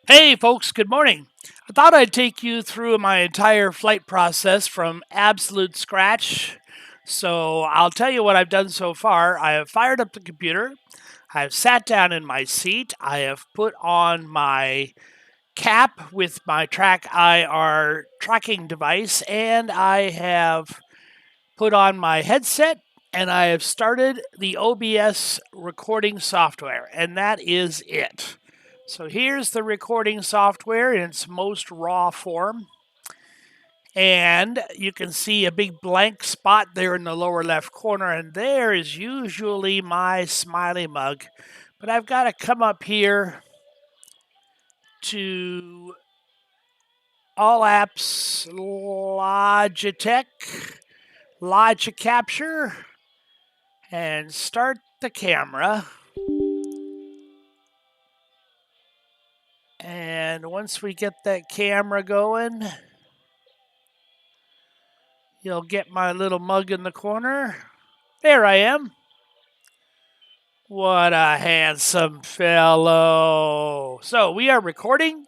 Hey, folks, good morning. I thought I'd take you through my entire flight process from absolute scratch. So I'll tell you what I've done so far. I have fired up the computer, I have sat down in my seat, I have put on my cap with my Track IR tracking device, and I have put on my headset and I have started the OBS recording software, and that is it. So here's the recording software in its most raw form. And you can see a big blank spot there in the lower left corner, and there is usually my smiley mug. But I've got to come up here to All Apps, Logitech, Logic Capture, and start the camera. And once we get that camera going, you'll get my little mug in the corner. There I am. What a handsome fellow. So we are recording.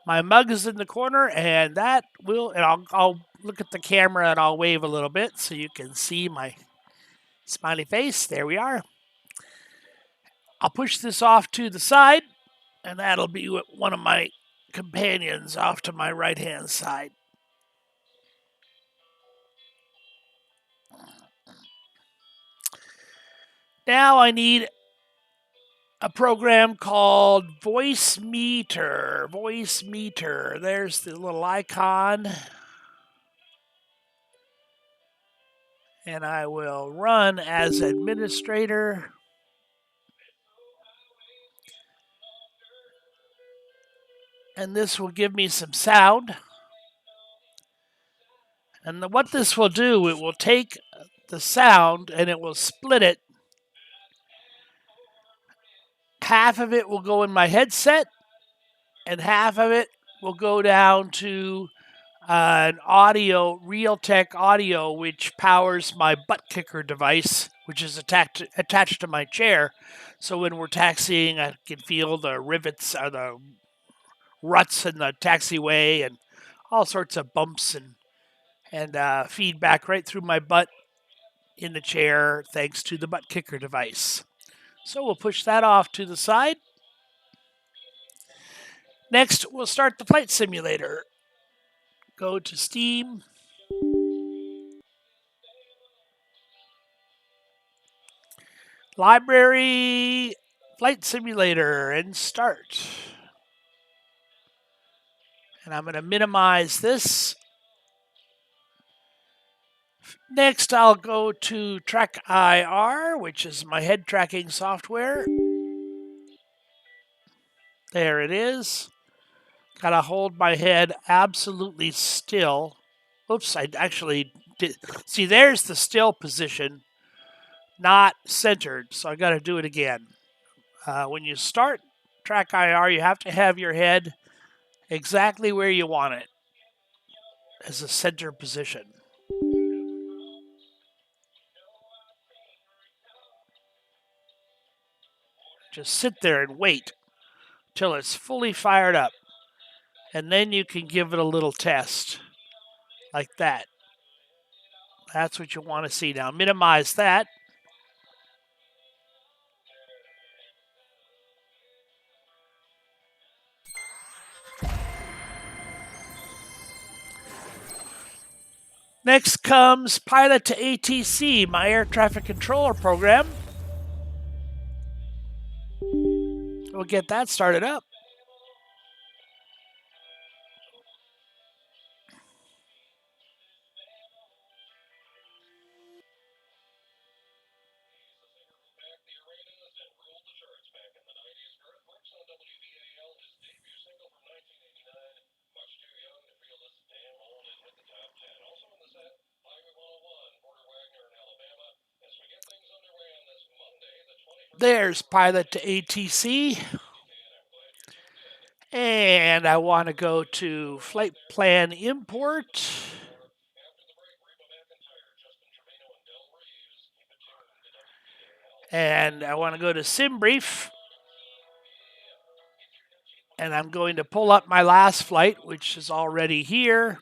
My mug is in the corner, and I'll look at the camera and I'll wave a little bit so you can see my smiley face. There we are. I'll push this off to the side, and that'll be one of my companions off to my right hand side. Now I need a program called Voice Meter. Voice Meter. There's the little icon. And I will run as administrator. And this will give me some sound. And what this will do, it will take the sound and it will split it. Half of it will go in my headset, and half of it will go down to an audio, Realtek audio, which powers my butt kicker device, which is attached to my chair. So when we're taxiing, I can feel the rivets or the ruts in the taxiway and all sorts of bumps and feedback right through my butt in the chair thanks to the butt kicker device. So we'll push that off to the side. Next, we'll start the flight simulator. Go to Steam. Library, flight simulator, and start. And I'm going to minimize this. Next, I'll go to Track IR, which is my head tracking software. There it is. Gotta hold my head absolutely still. Oops, I actually did. See, there's the still position, not centered. So I gotta do it again. When you start Track IR, you have to have your head exactly where you want it as a center position. Just sit there and wait till it's fully fired up. And then you can give it a little test like that. That's what you want to see. Now minimize that. Next comes Pilot to ATC, my air traffic controller program. We'll get that started up. There's Pilot to ATC. And I want to go to Flight Plan Import. And I want to go to Sim Brief. And I'm going to pull up my last flight, which is already here.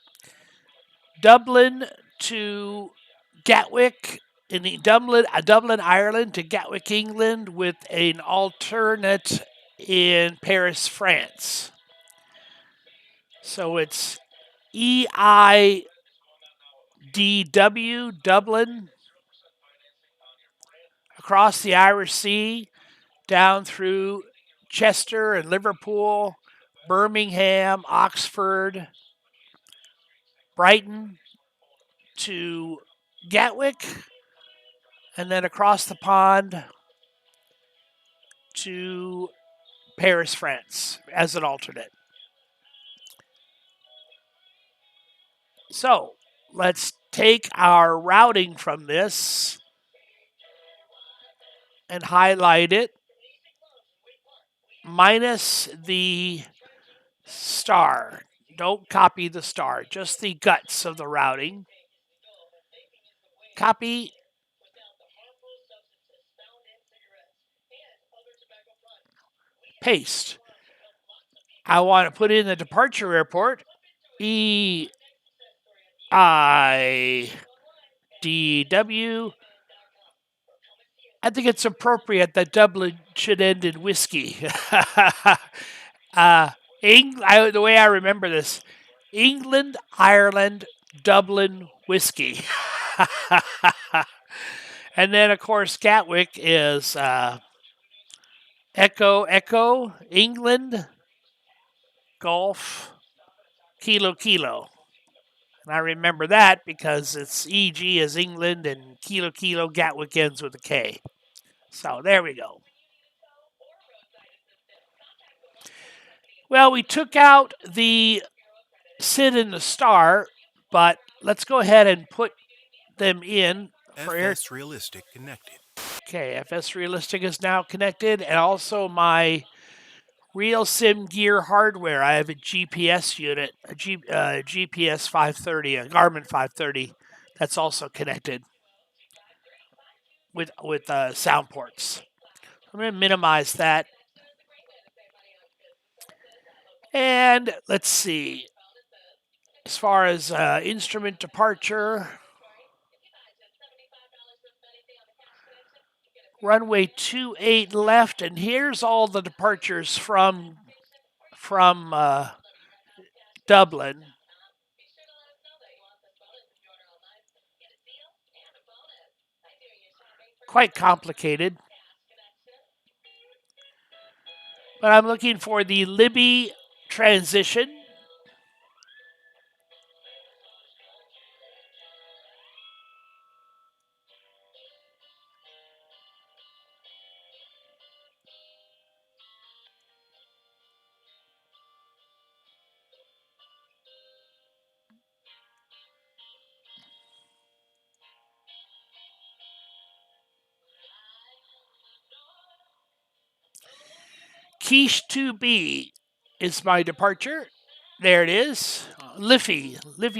Dublin to Gatwick, Dublin, Ireland to Gatwick, England, with an alternate in Paris, France. So it's EIDW, Dublin, across the Irish Sea, down through Chester and Liverpool, Birmingham, Oxford, Brighton to Gatwick, and then across the pond to Paris, France as an alternate. So let's take our routing from this and highlight it, minus the star. Don't copy the star, just the guts of the routing. Copy. Paste. I want to put in the departure airport, EIDW. I think it's appropriate that Dublin should end in whiskey. The way I remember this, England, Ireland, Dublin, whiskey. And then, of course, Gatwick is Echo, Echo, England, Golf, Kilo, Kilo. And I remember that because it's EG is England and Kilo, Kilo, Gatwick ends with a K. So there we go. Well, we took out the SID and the star, but let's go ahead and put them in for FS Realistic connected. Okay, FS Realistic is now connected, and also my Real Sim Gear hardware. I have a GPS unit, a GPS 530, a Garmin 530, that's also connected with sound ports. I'm going to minimize that. And let's see. As far as instrument departure, runway 28 left, and here's all the departures from Dublin. Quite complicated. But I'm looking for the Libby transition. Quiche 2B is my departure. There it is. Liffey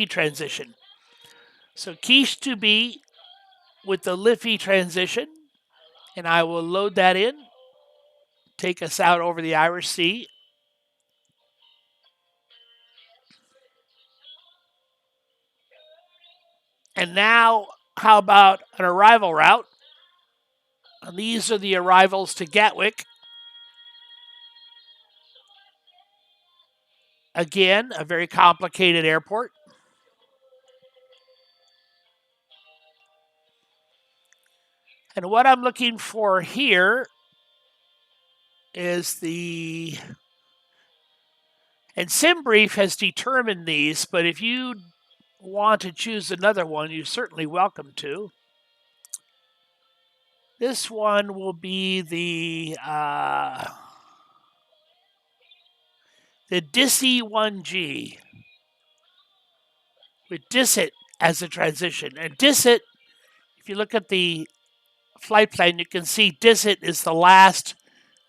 transition. So Quiche 2B with the Liffey transition, and I will load that in, take us out over the Irish Sea. And now, how about an arrival route? And these are the arrivals to Gatwick. Again, a very complicated airport. And what I'm looking for here is and SimBrief has determined these, but if you want to choose another one, you're certainly welcome to. This one will be the DISI 1G with DISIT as a transition. And DISIT, if you look at the flight plan, you can see DISIT is the last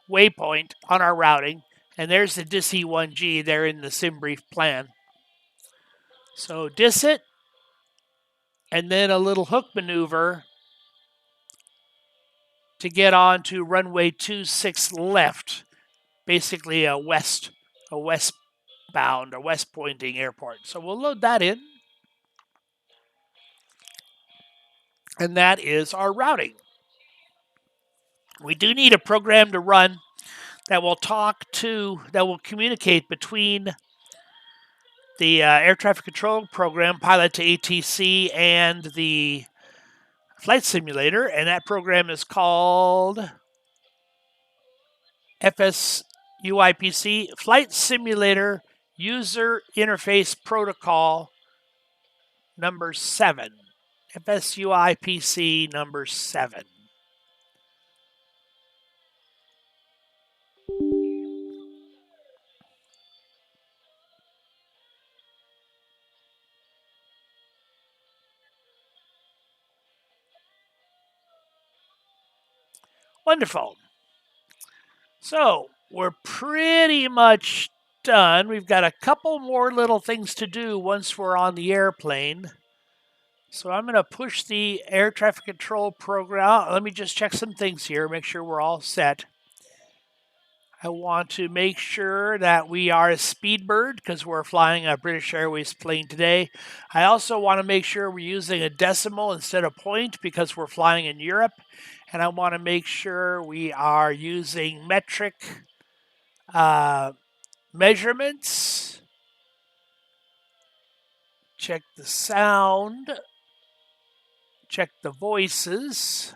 waypoint on our routing. And there's the DISI 1G there in the SimBrief plan. So DISIT, and then a little hook maneuver to get on to runway 26 left, basically a west a westbound or west pointing airport. So we'll load that in. And that is our routing. We do need a program to run that will communicate between the air traffic control program, Pilot to ATC, and the flight simulator. And that program is called FSUIPC, Flight Simulator User Interface Protocol number 7. FSUIPC number 7. Wonderful. So we're pretty much done. We've got a couple more little things to do once we're on the airplane. So I'm going to push the air traffic control program. Let me just check some things here, make sure we're all set. I want to make sure that we are a Speedbird because we're flying a British Airways plane today. I also want to make sure we're using a decimal instead of point because we're flying in Europe. And I want to make sure we are using metric measurements. Check the sound. Check the voices.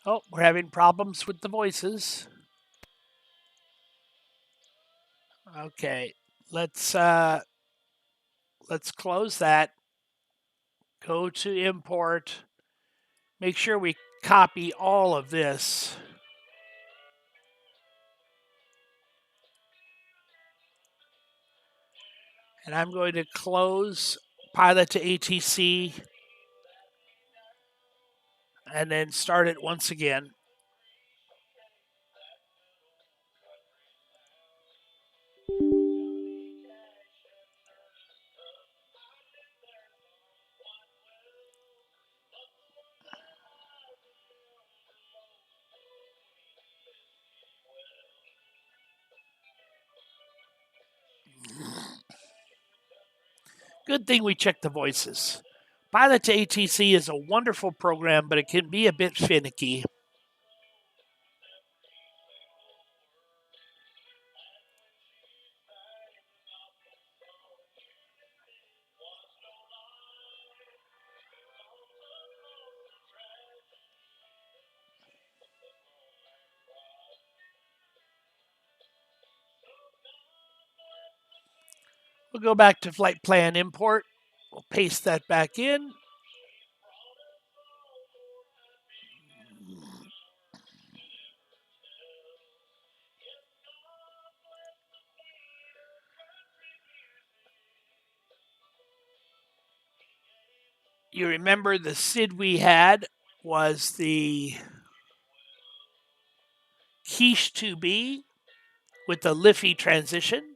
Oh, we're having problems with the voices. Okay, let's close that. Go to import. Make sure we copy all of this. And I'm going to close Pilot to ATC and then start it once again. Good thing we checked the voices. Pilot to ATC is a wonderful program, but it can be a bit finicky. We'll go back to flight plan import. We'll paste that back in. You remember the SID we had was the Quiche 2B with the Liffey transition.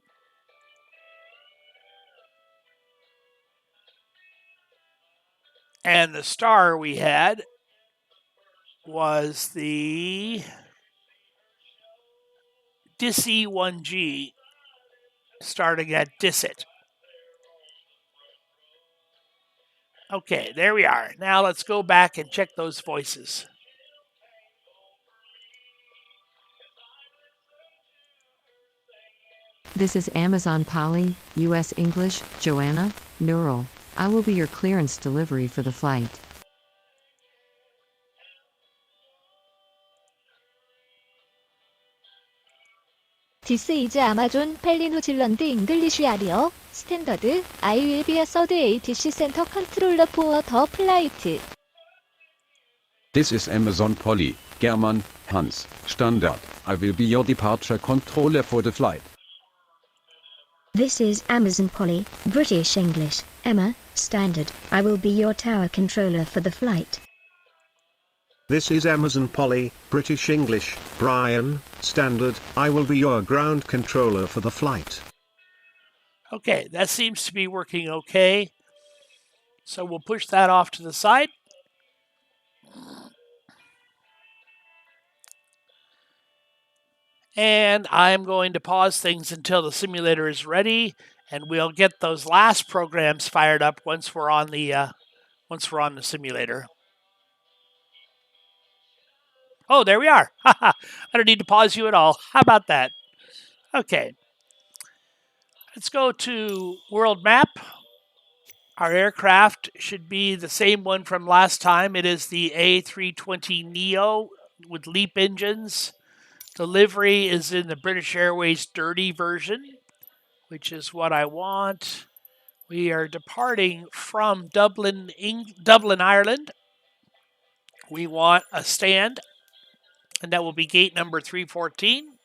And the star we had was the DISI 1G starting at DISIT. Okay, there we are. Now let's go back and check those voices. This is Amazon Polly, US English, Joanna, Neural. I will be your clearance delivery for the flight. This is Amazon Polly New Zealand English area. Standard. I will be a third ATC center controller for the flight. This is Amazon Polly, German, Hans, Standard. I will be your departure controller for the flight. This is Amazon Polly, British English, Emma, Standard. I will be your tower controller for the flight. This is Amazon Polly, British English, Brian, Standard. I will be your ground controller for the flight. Okay, that seems to be working okay. So we'll push that off to the side. And I'm going to pause things until the simulator is ready, and we'll get those last programs fired up once we're on the simulator. Oh, there we are. I don't need to pause you at all. How about that? Okay. Let's go to world map. Our aircraft should be the same one from last time. It is the A320neo with LEAP engines. Delivery is in the British Airways dirty version, which is what I want. We are departing from Dublin, Ireland. We want a stand, and that will be gate number 314.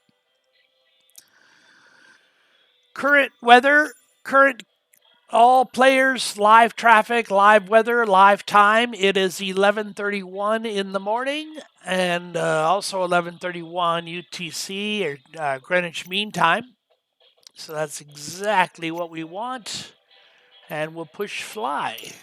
Current weather, all players, live traffic, live weather, live time. It is 11:31 in the morning, and also 11:31 UTC or Greenwich Mean Time. So that's exactly what we want, and we'll push fly.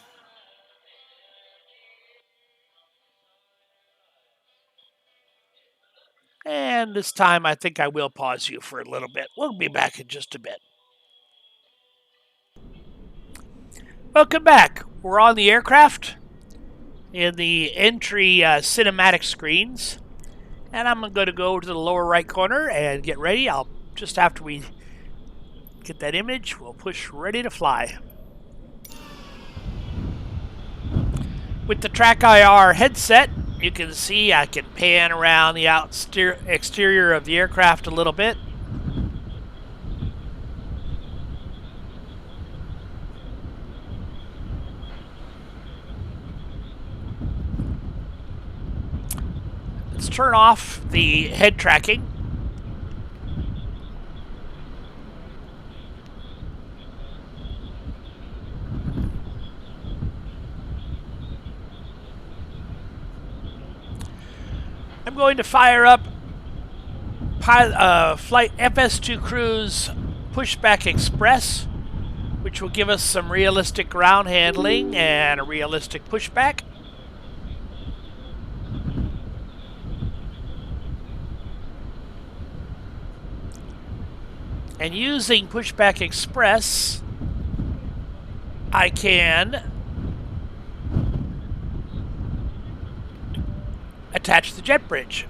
And this time, I think I will pause you for a little bit. We'll be back in just a bit. Welcome back. We're on the aircraft in the entry cinematic screens. And I'm going to go to the lower right corner and get ready. Just after we get that image, we'll push ready to fly. With the Track IR headset, you can see I can pan around the exterior of the aircraft a little bit. Let's turn off the head tracking. I'm going to fire up Flight FS2 Cruise Pushback Express, which will give us some realistic ground handling and a realistic pushback. And using Pushback Express, I can attach the jet bridge.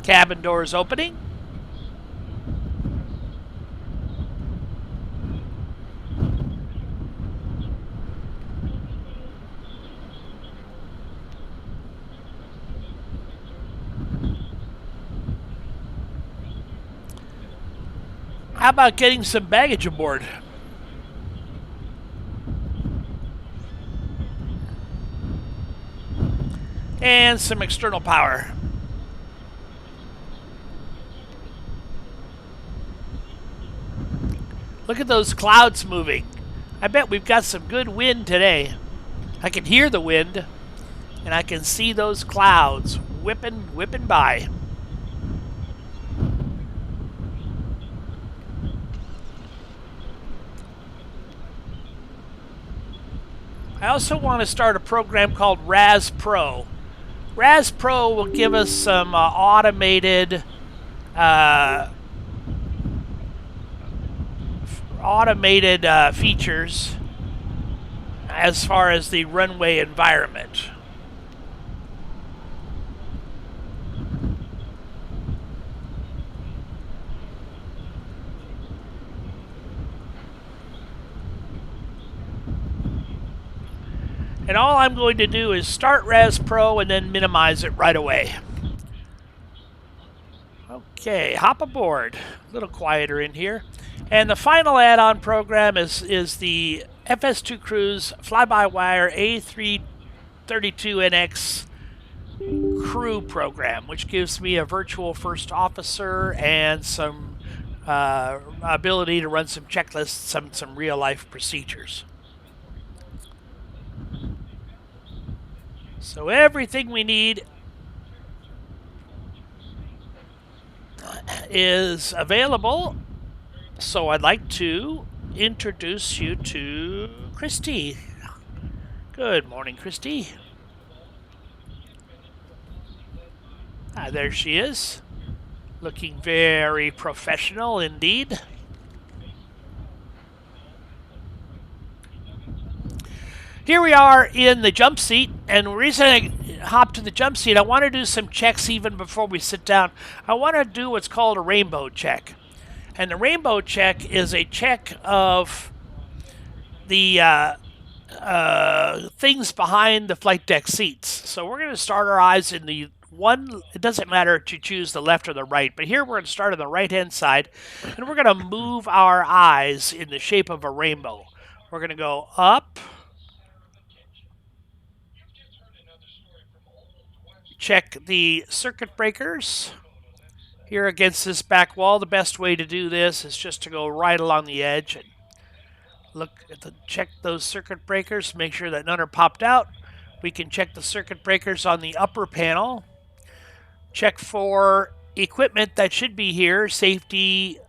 Cabin doors opening. How about getting some baggage aboard? And some external power. Look at those clouds moving. I bet we've got some good wind today. I can hear the wind, and I can see those clouds whipping by. I also want to start a program called RAS Pro. RAS Pro will give us some automated features as far as the runway environment. And all I'm going to do is start RAS Pro and then minimize it right away. Okay, hop aboard. A little quieter in here. And the final add-on program is the FS2 Cruise Fly-by-Wire A32NX crew program, which gives me a virtual first officer and some ability to run some checklists, some real-life procedures. So everything we need is available. So I'd like to introduce you to Christy. Good morning, Christy. There she is. Looking very professional indeed. Here we are in the jump seat, and the reason I hopped to the jump seat, I want to do some checks even before we sit down. I want to do what's called a rainbow check. And the rainbow check is a check of the things behind the flight deck seats. So we're going to start our eyes in the one, it doesn't matter if you choose the left or the right, but here we're going to start on the right-hand side, and we're going to move our eyes in the shape of a rainbow. We're going to go up, check the circuit breakers. Here against this back wall, the best way to do this is just to go right along the edge and check those circuit breakers, make sure that none are popped out. We can check the circuit breakers on the upper panel. Check for equipment that should be here, safety,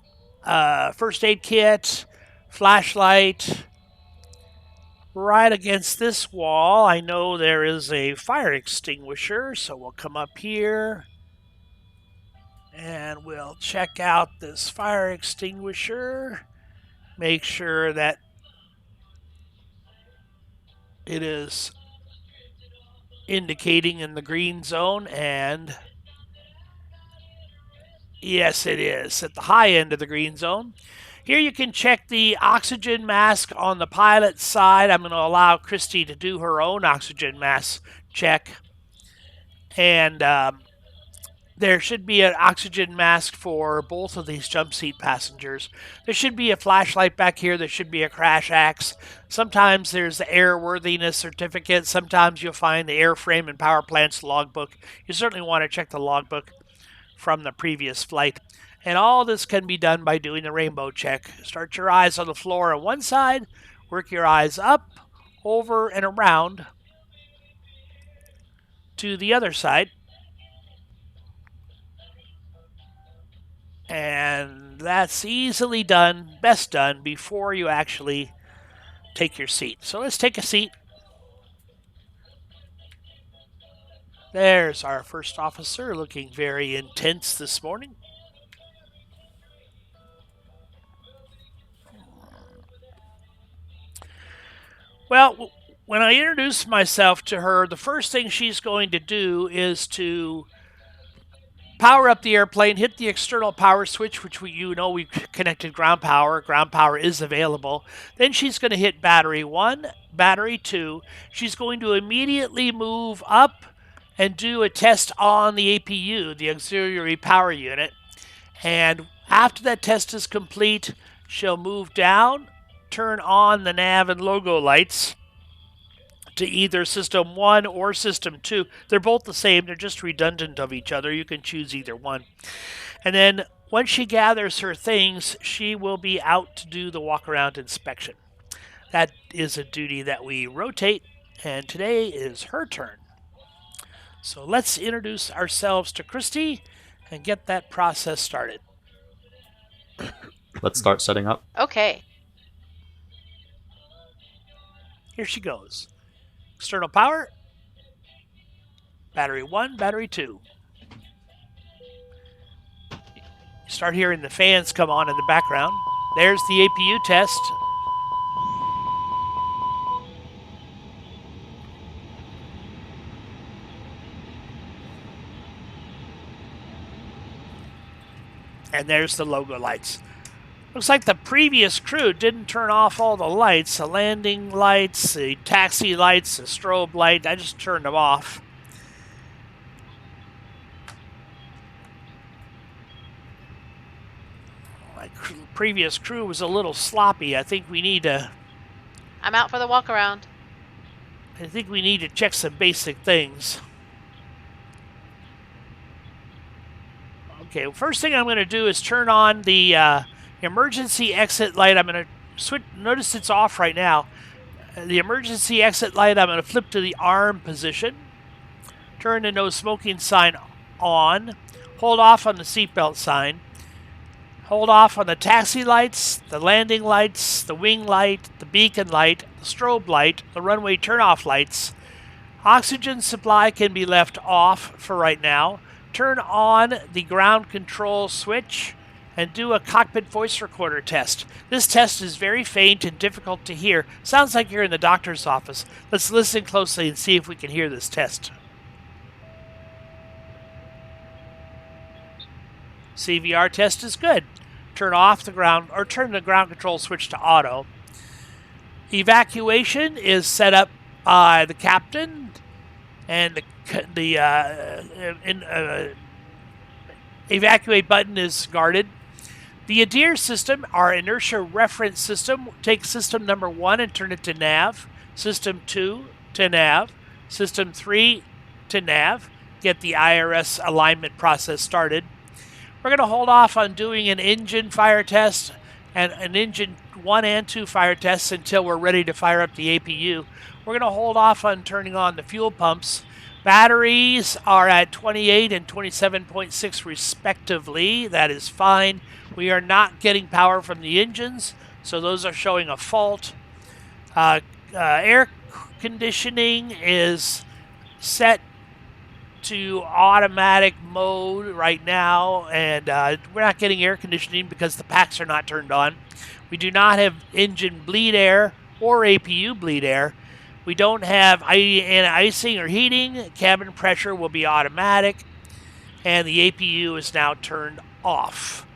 first aid kit, flashlight. Right against this wall, I know there is a fire extinguisher, so we'll come up here and we'll check out this fire extinguisher. Make sure that it is indicating in the green zone, and yes, it is at the high end of the green zone. Here you can check the oxygen mask on the pilot's side. I'm going to allow Christy to do her own oxygen mask check. And there should be an oxygen mask for both of these jump seat passengers. There should be a flashlight back here. There should be a crash axe. Sometimes there's the airworthiness certificate. Sometimes you'll find the airframe and power plant's logbook. You certainly want to check the logbook from the previous flight. And all this can be done by doing the rainbow check. Start your eyes on the floor on one side. Work your eyes up, over, and around to the other side. And that's easily done, best done, before you actually take your seat. So let's take a seat. There's our first officer, looking very intense this morning. Well, when I introduce myself to her, the first thing she's going to do is to power up the airplane, hit the external power switch, which we've connected ground power. Ground power is available. Then she's going to hit battery 1, battery 2. She's going to immediately move up and do a test on the APU, the auxiliary power unit. And after that test is complete, she'll move down, turn on the nav and logo lights to either System 1 or System 2. They're both the same. They're just redundant of each other. You can choose either one. And then once she gathers her things, she will be out to do the walk-around inspection. That is a duty that we rotate, and today is her turn. So let's introduce ourselves to Christy and get that process started. Let's start setting up. Okay. Here she goes. External power, battery 1, battery 2. Start hearing the fans come on in the background. There's the APU test. And there's the logo lights. Looks like the previous crew didn't turn off all the lights, the landing lights, the taxi lights, the strobe light. I just turned them off. My previous crew was a little sloppy. I think we need to... I'm out for the walk around. I think we need to check some basic things. Okay, first thing I'm going to do is turn on the emergency exit light. I'm going to switch. Notice it's off right now. The emergency exit light, I'm going to flip to the arm position. Turn the no smoking sign on. Hold off on the seatbelt sign. Hold off on the taxi lights, the landing lights, the wing light, the beacon light, the strobe light, the runway turnoff lights. Oxygen supply can be left off for right now. Turn on the ground control switch and do a cockpit voice recorder test. This test is very faint and difficult to hear. Sounds like you're in the doctor's office. Let's listen closely and see if we can hear this test. CVR test is good. Turn off the ground or turn the ground control switch to auto. Evacuation is set up by the captain, and the evacuate button is guarded. The ADIR system, our inertia reference system, take system number 1 and turn it to nav, system 2 to nav, system 3 to nav, get the IRS alignment process started. We're going to hold off on doing an engine fire test and an engine 1 and 2 fire tests until we're ready to fire up the APU. We're going to hold off on turning on the fuel pumps. Batteries are at 28 and 27.6 respectively. That is fine. We are not getting power from the engines, so those are showing a fault. Air conditioning is set to automatic mode right now, and we're not getting air conditioning because the packs are not turned on. We do not have engine bleed air or APU bleed air. We don't have icing or heating. Cabin pressure will be automatic, and the APU is now turned off.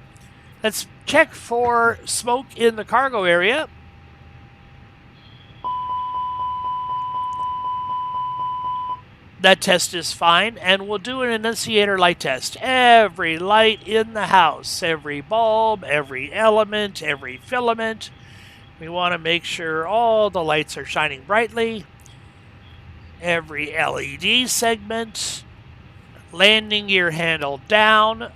Let's check for smoke in the cargo area. That test is fine, and we'll do an annunciator light test. Every light in the house, every bulb, every element, every filament. We want to make sure all the lights are shining brightly. Every LED segment. Landing gear handle down.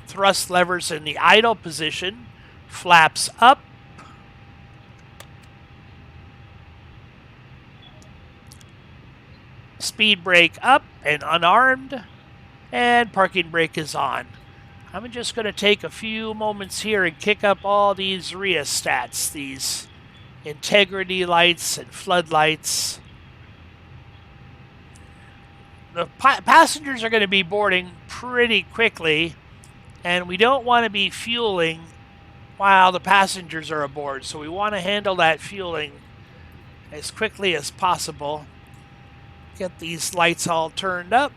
Thrust levers in the idle position. Flaps up. Speed brake up and unarmed, and parking brake is on. I'm just going to take a few moments here and kick up all these rheostats, these integrity lights and floodlights. The passengers are going to be boarding pretty quickly, and we don't want to be fueling while the passengers are aboard, so we want to handle that fueling as quickly as possible. Get these lights all turned up.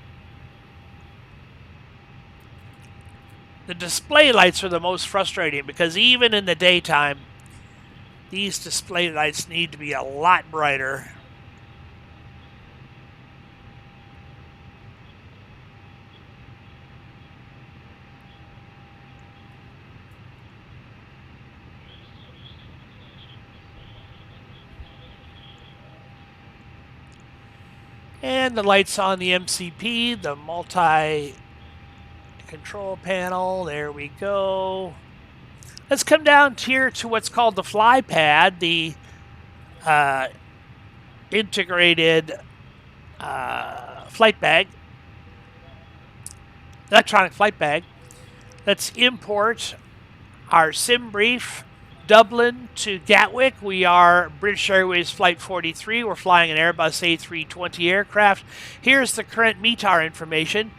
The display lights are the most frustrating because even in the daytime, these display lights need to be a lot brighter. And the lights on the MCP, the multi-control panel, there we go. Let's come down here to what's called the fly pad, the integrated flight bag, electronic flight bag. Let's import our sim brief. Dublin to Gatwick. We are British Airways Flight 43. We're flying an Airbus A320 aircraft. Here's the current METAR information.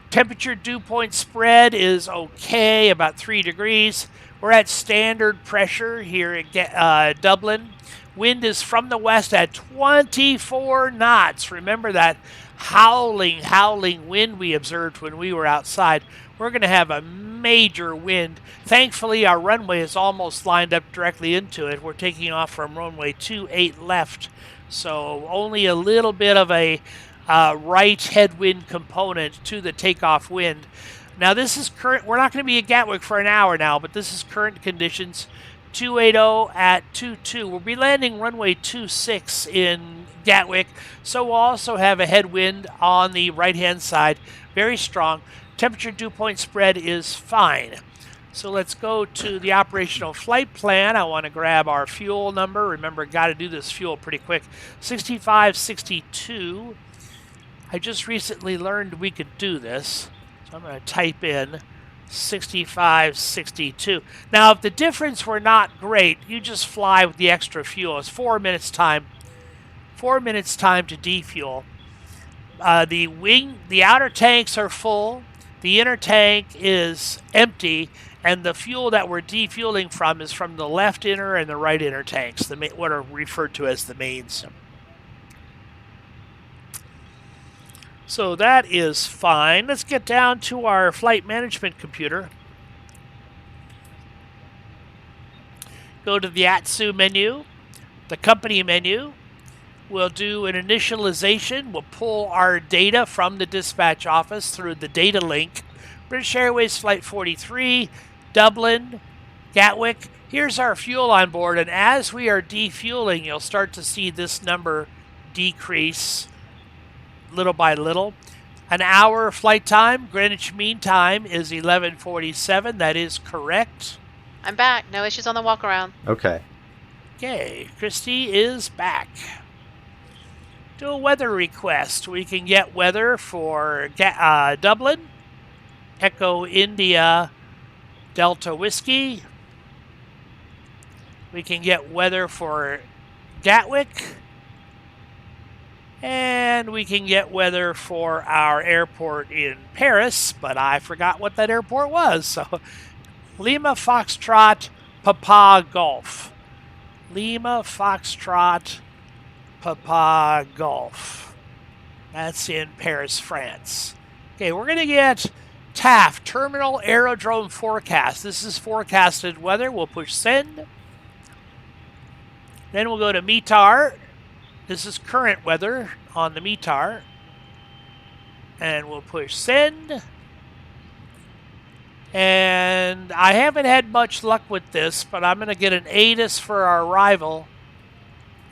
Temperature dew point spread is okay, about 3 degrees. We're at standard pressure here at Dublin. Wind is from the west at 24 knots. Remember that howling wind we observed when we were outside. We're going to have a major wind. Thankfully, our runway is almost lined up directly into it. We're taking off from runway 28 left, so only a little bit of a right headwind component to the takeoff wind. Now, this is current. We're not going to be at Gatwick for an hour now, but this is current conditions. 280 at 22. We'll be landing runway 26 in Gatwick, so we'll also have a headwind on the right-hand side, very strong. Temperature dew point spread is fine. So let's go to the operational flight plan. I want to grab our fuel number. Remember, got to do this fuel pretty quick. 6562. I just recently learned we could do this. So I'm going to type in 65, 62. Now, if the difference were not great, you just fly with the extra fuel. It's 4 minutes time. 4 minutes time to defuel. The outer tanks are full. The inner tank is empty, and the fuel that we're defueling from is from the left inner and the right inner tanks, what are referred to as the mains. So that is fine. Let's get down to our flight management computer. Go to the ATSU menu, the company menu. We'll do an initialization. We'll pull our data from the dispatch office through the data link. British Airways Flight 43, Dublin, Gatwick. Here's our fuel on board, and as we are defueling, you'll start to see this number decrease little by little. An hour flight time, Greenwich Mean Time is 11:47. That is correct. I'm back. No issues on the walk around. Okay. Okay, Christy is back. Do a weather request. We can get weather for Dublin, Echo India, Delta Whiskey. We can get weather for Gatwick. And we can get weather for our airport in Paris, but I forgot what that airport was. So Lima Foxtrot Papa Golf. Lima Foxtrot Papa Golf. That's in Paris, France. Okay, we're going to get TAF, Terminal Aerodrome Forecast. This is forecasted weather. We'll push send. Then we'll go to METAR. This is current weather on the METAR. And we'll push send. And I haven't had much luck with this, but I'm going to get an ATIS for our arrival.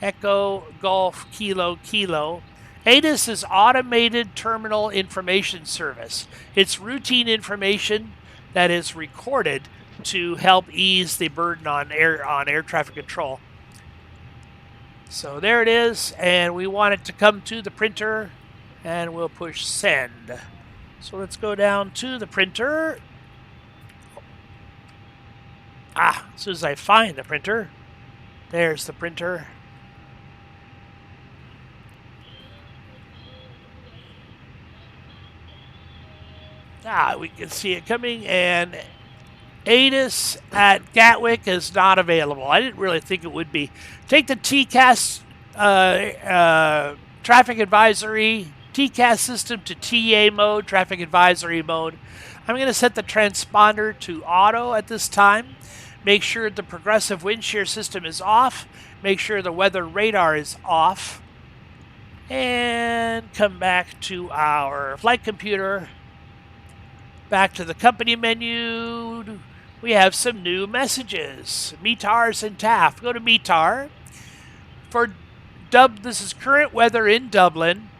Echo Golf Kilo Kilo. ATIS is Automated Terminal Information Service. It's routine information that is recorded to help ease the burden on air traffic control. So there it is, and we want it to come to the printer, and we'll push send. So let's go down to the printer. As soon as I find the printer, there's the printer. We can see it coming, and ATIS at Gatwick is not available. I didn't really think it would be. Take the TCAS traffic advisory, TCAS system to TA mode, traffic advisory mode. I'm going to set the transponder to auto at this time. Make sure the progressive wind shear system is off. Make sure the weather radar is off. And come back to our flight computer. Back to the company menu. We have some new messages. METARs and TAF. Go to METAR. For this is current weather in Dublin.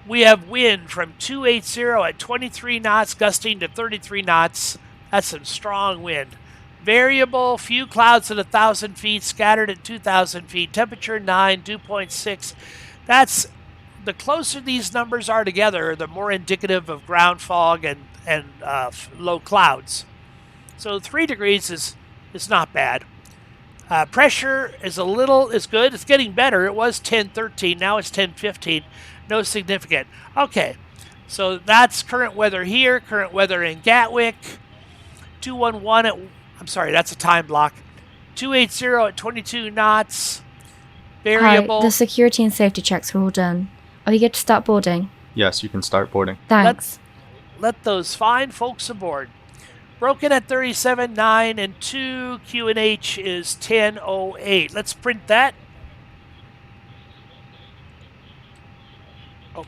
We have wind from 280 at 23 knots, gusting to 33 knots. That's some strong wind. Variable, few clouds at 1,000 feet, scattered at 2,000 feet. Temperature 9, dew point 6. That's the closer these numbers are together, the more indicative of ground fog and low clouds. So 3 degrees is not bad. Pressure is good. It's getting better. It was 1013. Now it's 1015. No significant. Okay, so that's current weather here. Current weather in Gatwick. 211 that's a time block. 280 at 22 knots. Variable. Hi, the security and safety checks were all done. Are you good to start boarding? Yes, you can start boarding. Thanks. Let those fine folks aboard. Broken at 37.9 and 2. QNH is 10.08. Let's print that. Oh.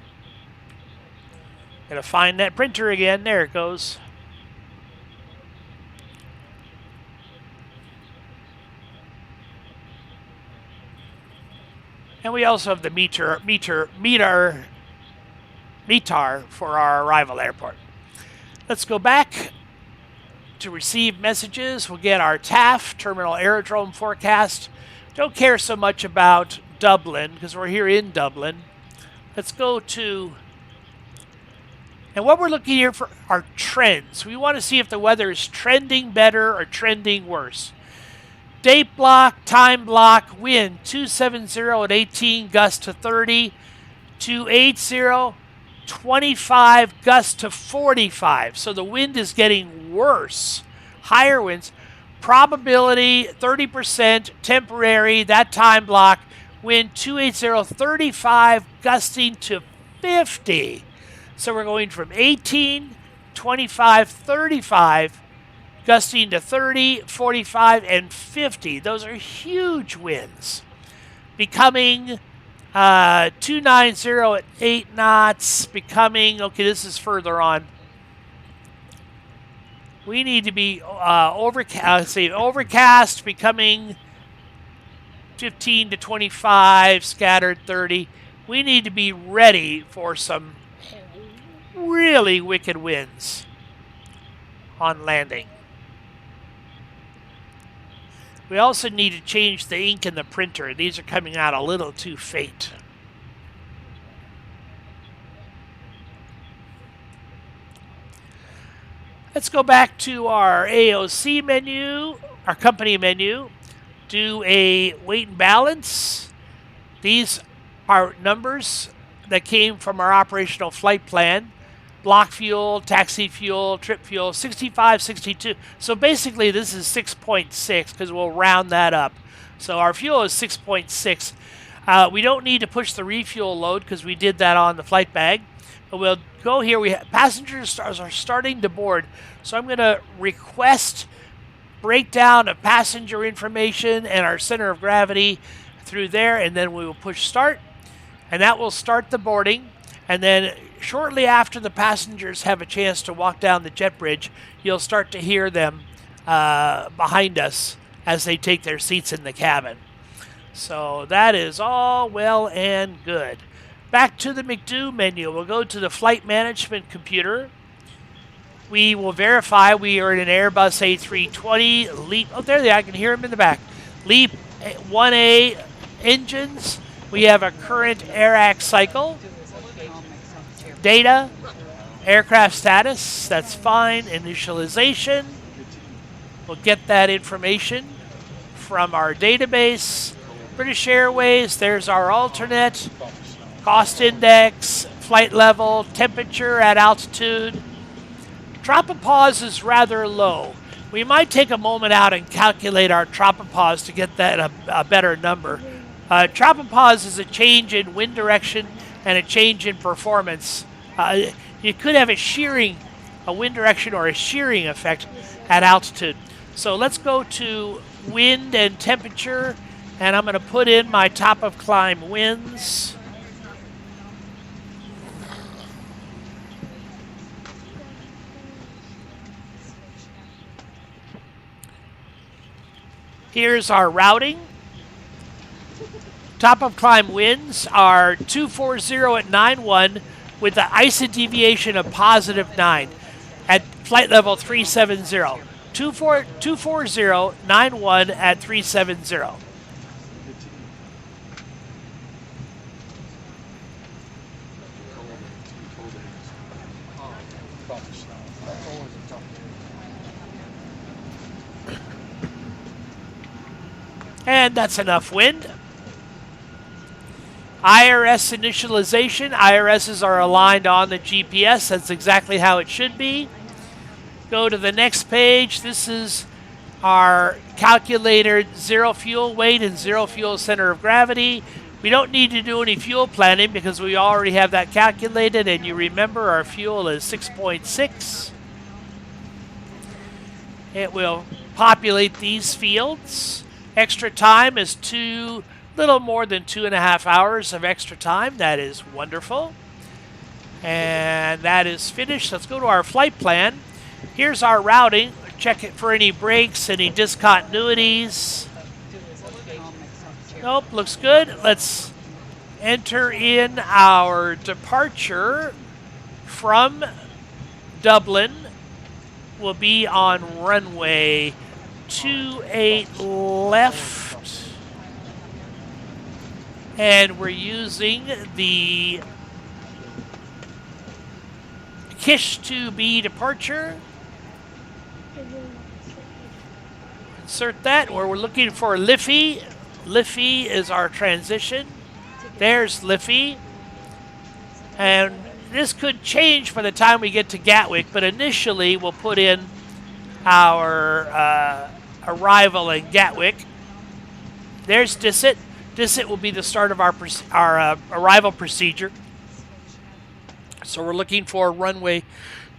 Gotta find that printer again. There it goes. And we also have the METAR for our arrival airport. Let's go back to receive messages. We'll get our TAF, Terminal Aerodrome Forecast. Don't care so much about Dublin because we're here in Dublin. Let's go to And what we're looking here for are trends. We want to see if the weather is trending better or trending worse. Date block, time block, wind 270 at 18, gust to 30, 280, 25, gust to 45. So the wind is getting worse. Higher winds. Probability 30%, temporary, that time block, wind 280, 35, gusting to 50. So we're going from 18, 25, 35, gusting to 30, 45, and 50. Those are huge winds. Becoming 290 at 8 knots, becoming, okay, this is further on. We need to be overcast, becoming 15 to 25, scattered 30. We need to be ready for some really wicked winds on landing. We also need to change the ink in the printer. These are coming out a little too faint. Let's go back to our AOC menu, our company menu, do a weight and balance. These are numbers that came from our operational flight plan. Block fuel, taxi fuel, trip fuel, 65, 62. So basically this is 6.6 because we'll round that up. So our fuel is 6.6. We don't need to push the refuel load because we did that on the flight bag. But we'll go here. Passengers are starting to board. So I'm going to request breakdown of passenger information and our center of gravity through there, and then we will push start, and that will start the boarding. And then shortly after the passengers have a chance to walk down the jet bridge, you'll start to hear them behind us as they take their seats in the cabin. So that is all well and good. Back to the McDo menu. We'll go to the flight management computer. We will verify we are in an Airbus A320 LEAP. Oh, there they are. I can hear them in the back. LEAP 1A engines. We have a current AIRAC cycle. Data, aircraft status, that's fine. Initialization. We'll get that information from our database. British Airways, there's our alternate. Cost index, flight level, temperature at altitude. Tropopause is rather low. We might take a moment out and calculate our tropopause to get that a better number. Tropopause is a change in wind direction and a change in performance. You could have a wind direction or a shearing effect at altitude. So let's go to wind and temperature, and I'm going to put in my top of climb winds. Here's our routing. Top of climb winds are 240 at 91 with the ISA deviation of +9 at flight level 370. 240, 91 at 370. And that's enough wind. IRS initialization. IRSs are aligned on the GPS. That's exactly how it should be. Go to the next page. This is our calculated zero fuel weight and zero fuel center of gravity. We don't need to do any fuel planning because we already have that calculated, and you remember our fuel is 6.6. It will populate these fields. Extra time is little more than 2.5 hours of extra time. That is wonderful. And that is finished. Let's go to our flight plan. Here's our routing. Check it for any breaks, any discontinuities. Nope, looks good. Let's enter in our departure from Dublin. Will be on runway 28 left. And we're using the Kish to B departure. Insert that, where we're looking for Liffey. Liffey is our transition. There's Liffey. And this could change by the time we get to Gatwick, but initially we'll put in our arrival in Gatwick. There's Disset. Disset will be the start of our arrival procedure. So we're looking for runway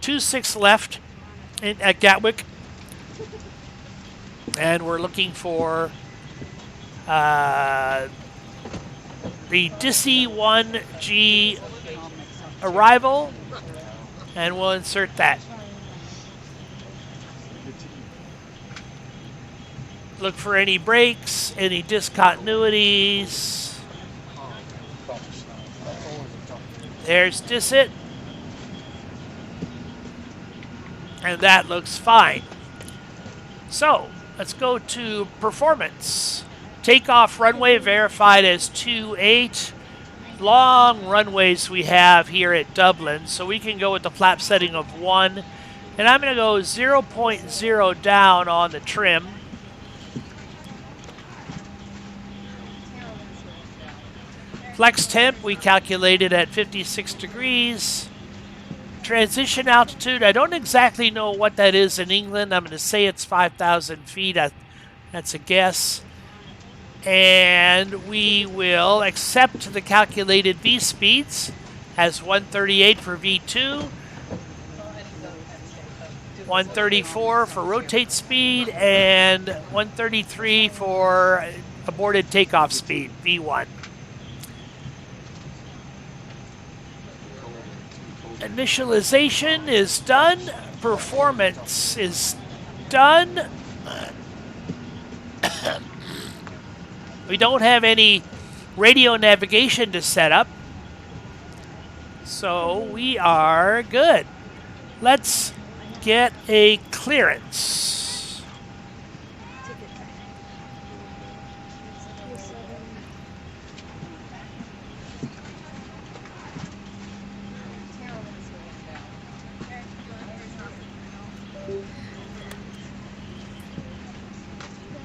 26 left at Gatwick. And we're looking for the Dissy 1G arrival, and we'll insert that. Look for any breaks, any discontinuities. There's Disset. And that looks fine. So, let's go to performance. Takeoff runway verified as 28. Long runways we have here at Dublin, so we can go with the flap setting of 1. And I'm going to go 0.0 down on the trim. Flex temp we calculated at 56 degrees. Transition altitude, I don't exactly know what that is in England. I'm going to say it's 5,000 feet. That's a guess. And we will accept the calculated V speeds as 138 for V2, 134 for rotate speed, and 133 for aborted takeoff speed, V1. Initialization is done. Performance is done. We don't have any radio navigation to set up, so we are good. Let's get a clearance.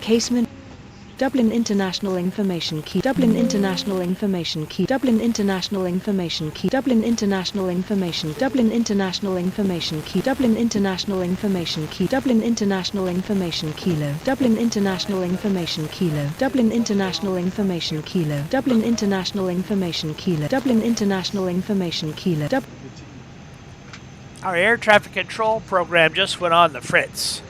Casement. Dublin International Information Key. Dublin International Information Key. Dublin International Information Key. Dublin International Information. Dublin International Information Key. Dublin International Information Key. Dublin International Information Kilo. Dublin International Information Kilo. Dublin International Information Kilo. Dublin International Information Kilo. Dublin International Information Kilo. Our air traffic control program just went on the fritz.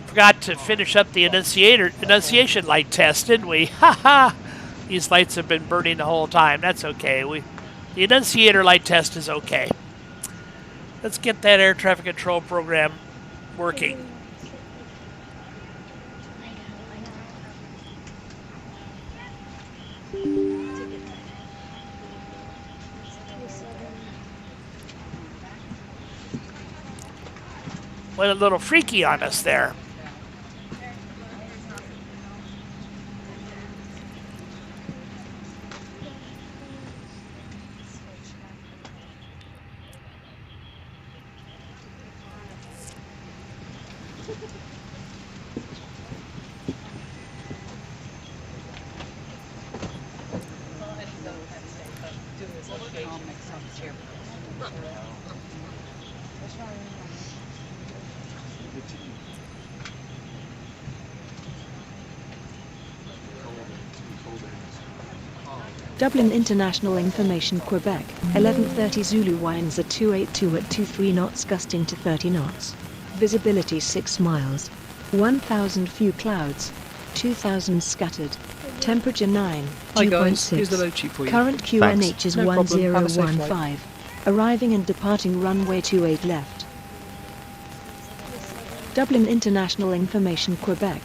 Forgot to finish up the enunciation light test, didn't we? Ha ha! These lights have been burning the whole time. That's okay. The enunciator light test is okay. Let's get that air traffic control program working. Went a little freaky on us there. Dublin International Information Quebec, 11:30 Zulu winds at 282 at 23 knots gusting to 30 knots. Visibility 6 miles. 1,000 few clouds. 2,000 scattered. Temperature 9, Hi guys, here's the 2.6. load sheet for you. Current QNH is No problem. Have a safe 1015. Arriving and departing runway 28 left. Dublin International Information Quebec.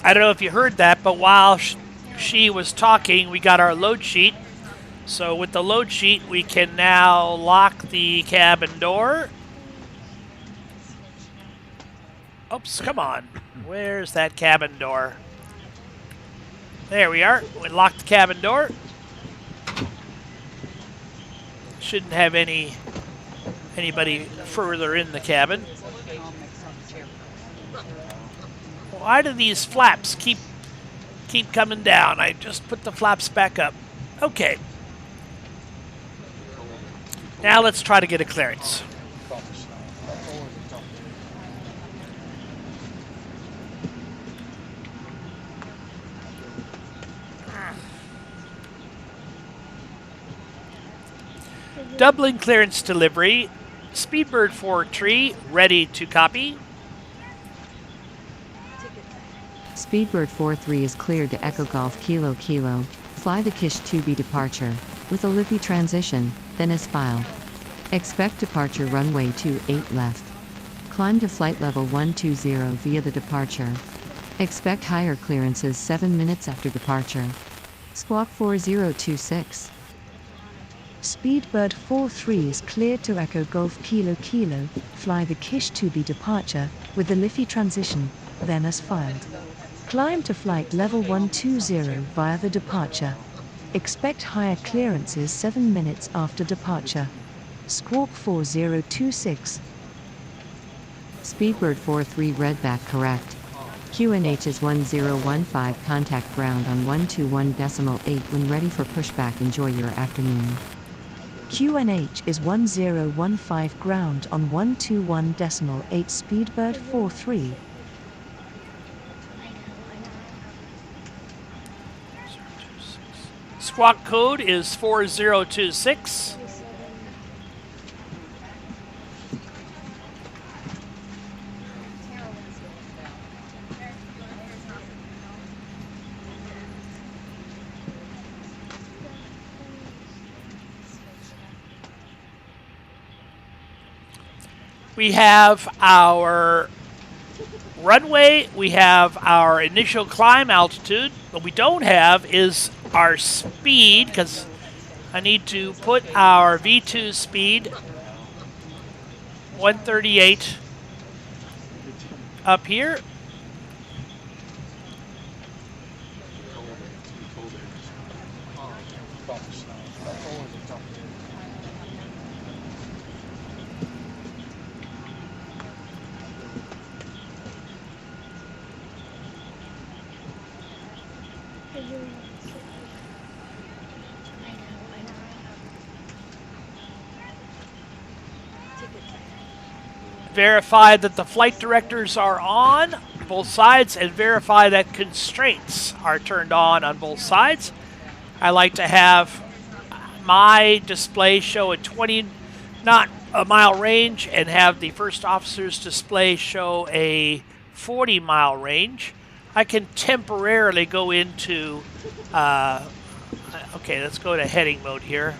I don't know if you heard that, but while she was talking, we got our load sheet. So with the load sheet, we can now lock the cabin door. Oops, come on. Where's that cabin door? There we are. We locked the cabin door. Shouldn't have any anybody further in the cabin. Why do these flaps keep coming down? I just put the flaps back up. Okay. Now let's try to get a clearance. Dublin clearance delivery. Speedbird 43 ready to copy. Speedbird 43 is cleared to Echo Golf Kilo Kilo. Fly the Kish 2B departure, with a Liffey transition, then as filed. Expect departure runway 28 left. Climb to flight level 120 via the departure. Expect higher clearances 7 minutes after departure. Squawk 4026. Speedbird 43 is cleared to Echo Golf Kilo Kilo, fly the Kish 2B departure, with the Liffey transition, then as filed. Climb to flight level 120 via the departure. Expect higher clearances 7 minutes after departure. Squawk 4026. Speedbird 43 readback correct. QNH is 1015, contact ground on 121.8 when ready for pushback. Enjoy your afternoon. QNH is 1015 ground on 121.8 Speedbird 43. Squawk code is 4026. We have our runway, we have our initial climb altitude. What we don't have is our speed, because I need to put our V2 speed 138 up here. Verify that the flight directors are on both sides and verify that constraints are turned on both sides. I like to have my display show a 20 knot a mile range and have the first officer's display show a 40-mile range. I can temporarily go into, okay, let's go to heading mode here.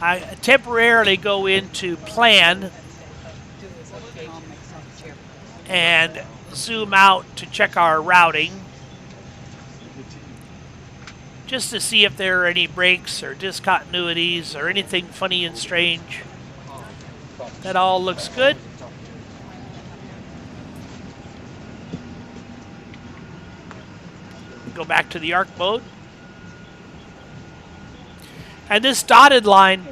I temporarily go into plan and zoom out to check our routing, just to see if there are any breaks or discontinuities or anything funny and strange. That all looks good. Go back to the arc mode. And this dotted line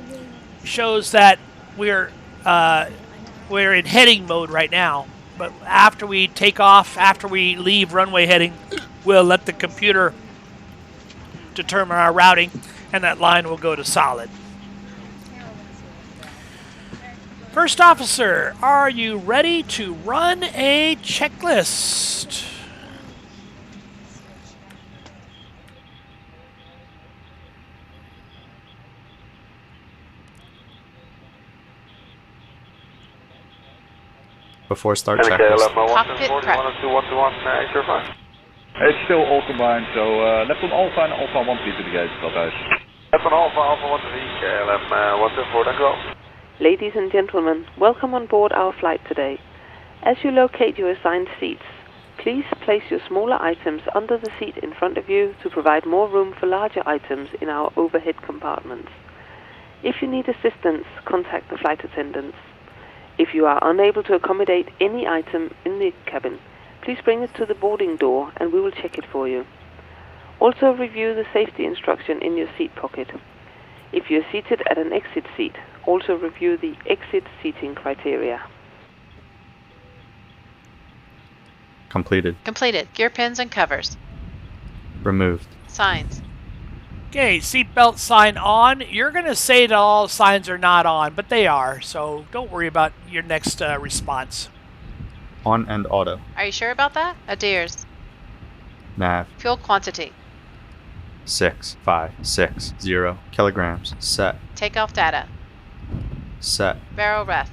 shows that we're in heading mode right now. But after we take off, after we leave runway heading, we'll let the computer determine our routing, and that line will go to solid. First officer, are you ready to run a checklist? Before start checklist. Cockpit prep. It's still all combined, so left on Alpha and Alpha 1 please indicate that guys. Left on Alpha, Alpha 1 KLM 124, dank u wel. Ladies and gentlemen, welcome on board our flight today. As you locate your assigned seats, please place your smaller items under the seat in front of you to provide more room for larger items in our overhead compartments. If you need assistance, contact the flight attendants. If you are unable to accommodate any item in the cabin, please bring it to the boarding door and we will check it for you. Also review the safety instruction in your seat pocket. If you are seated at an exit seat, Also review the exit seating criteria. Completed. Completed. Gear pins and covers. Removed. Signs. Okay, seatbelt sign on. You're going to say that all signs are not on, but they are, so don't worry about your next response. On and auto. Are you sure about that? Adheres. Nav. Fuel quantity. 6560 kilograms. Set. Takeoff data. Set. Barrel ref.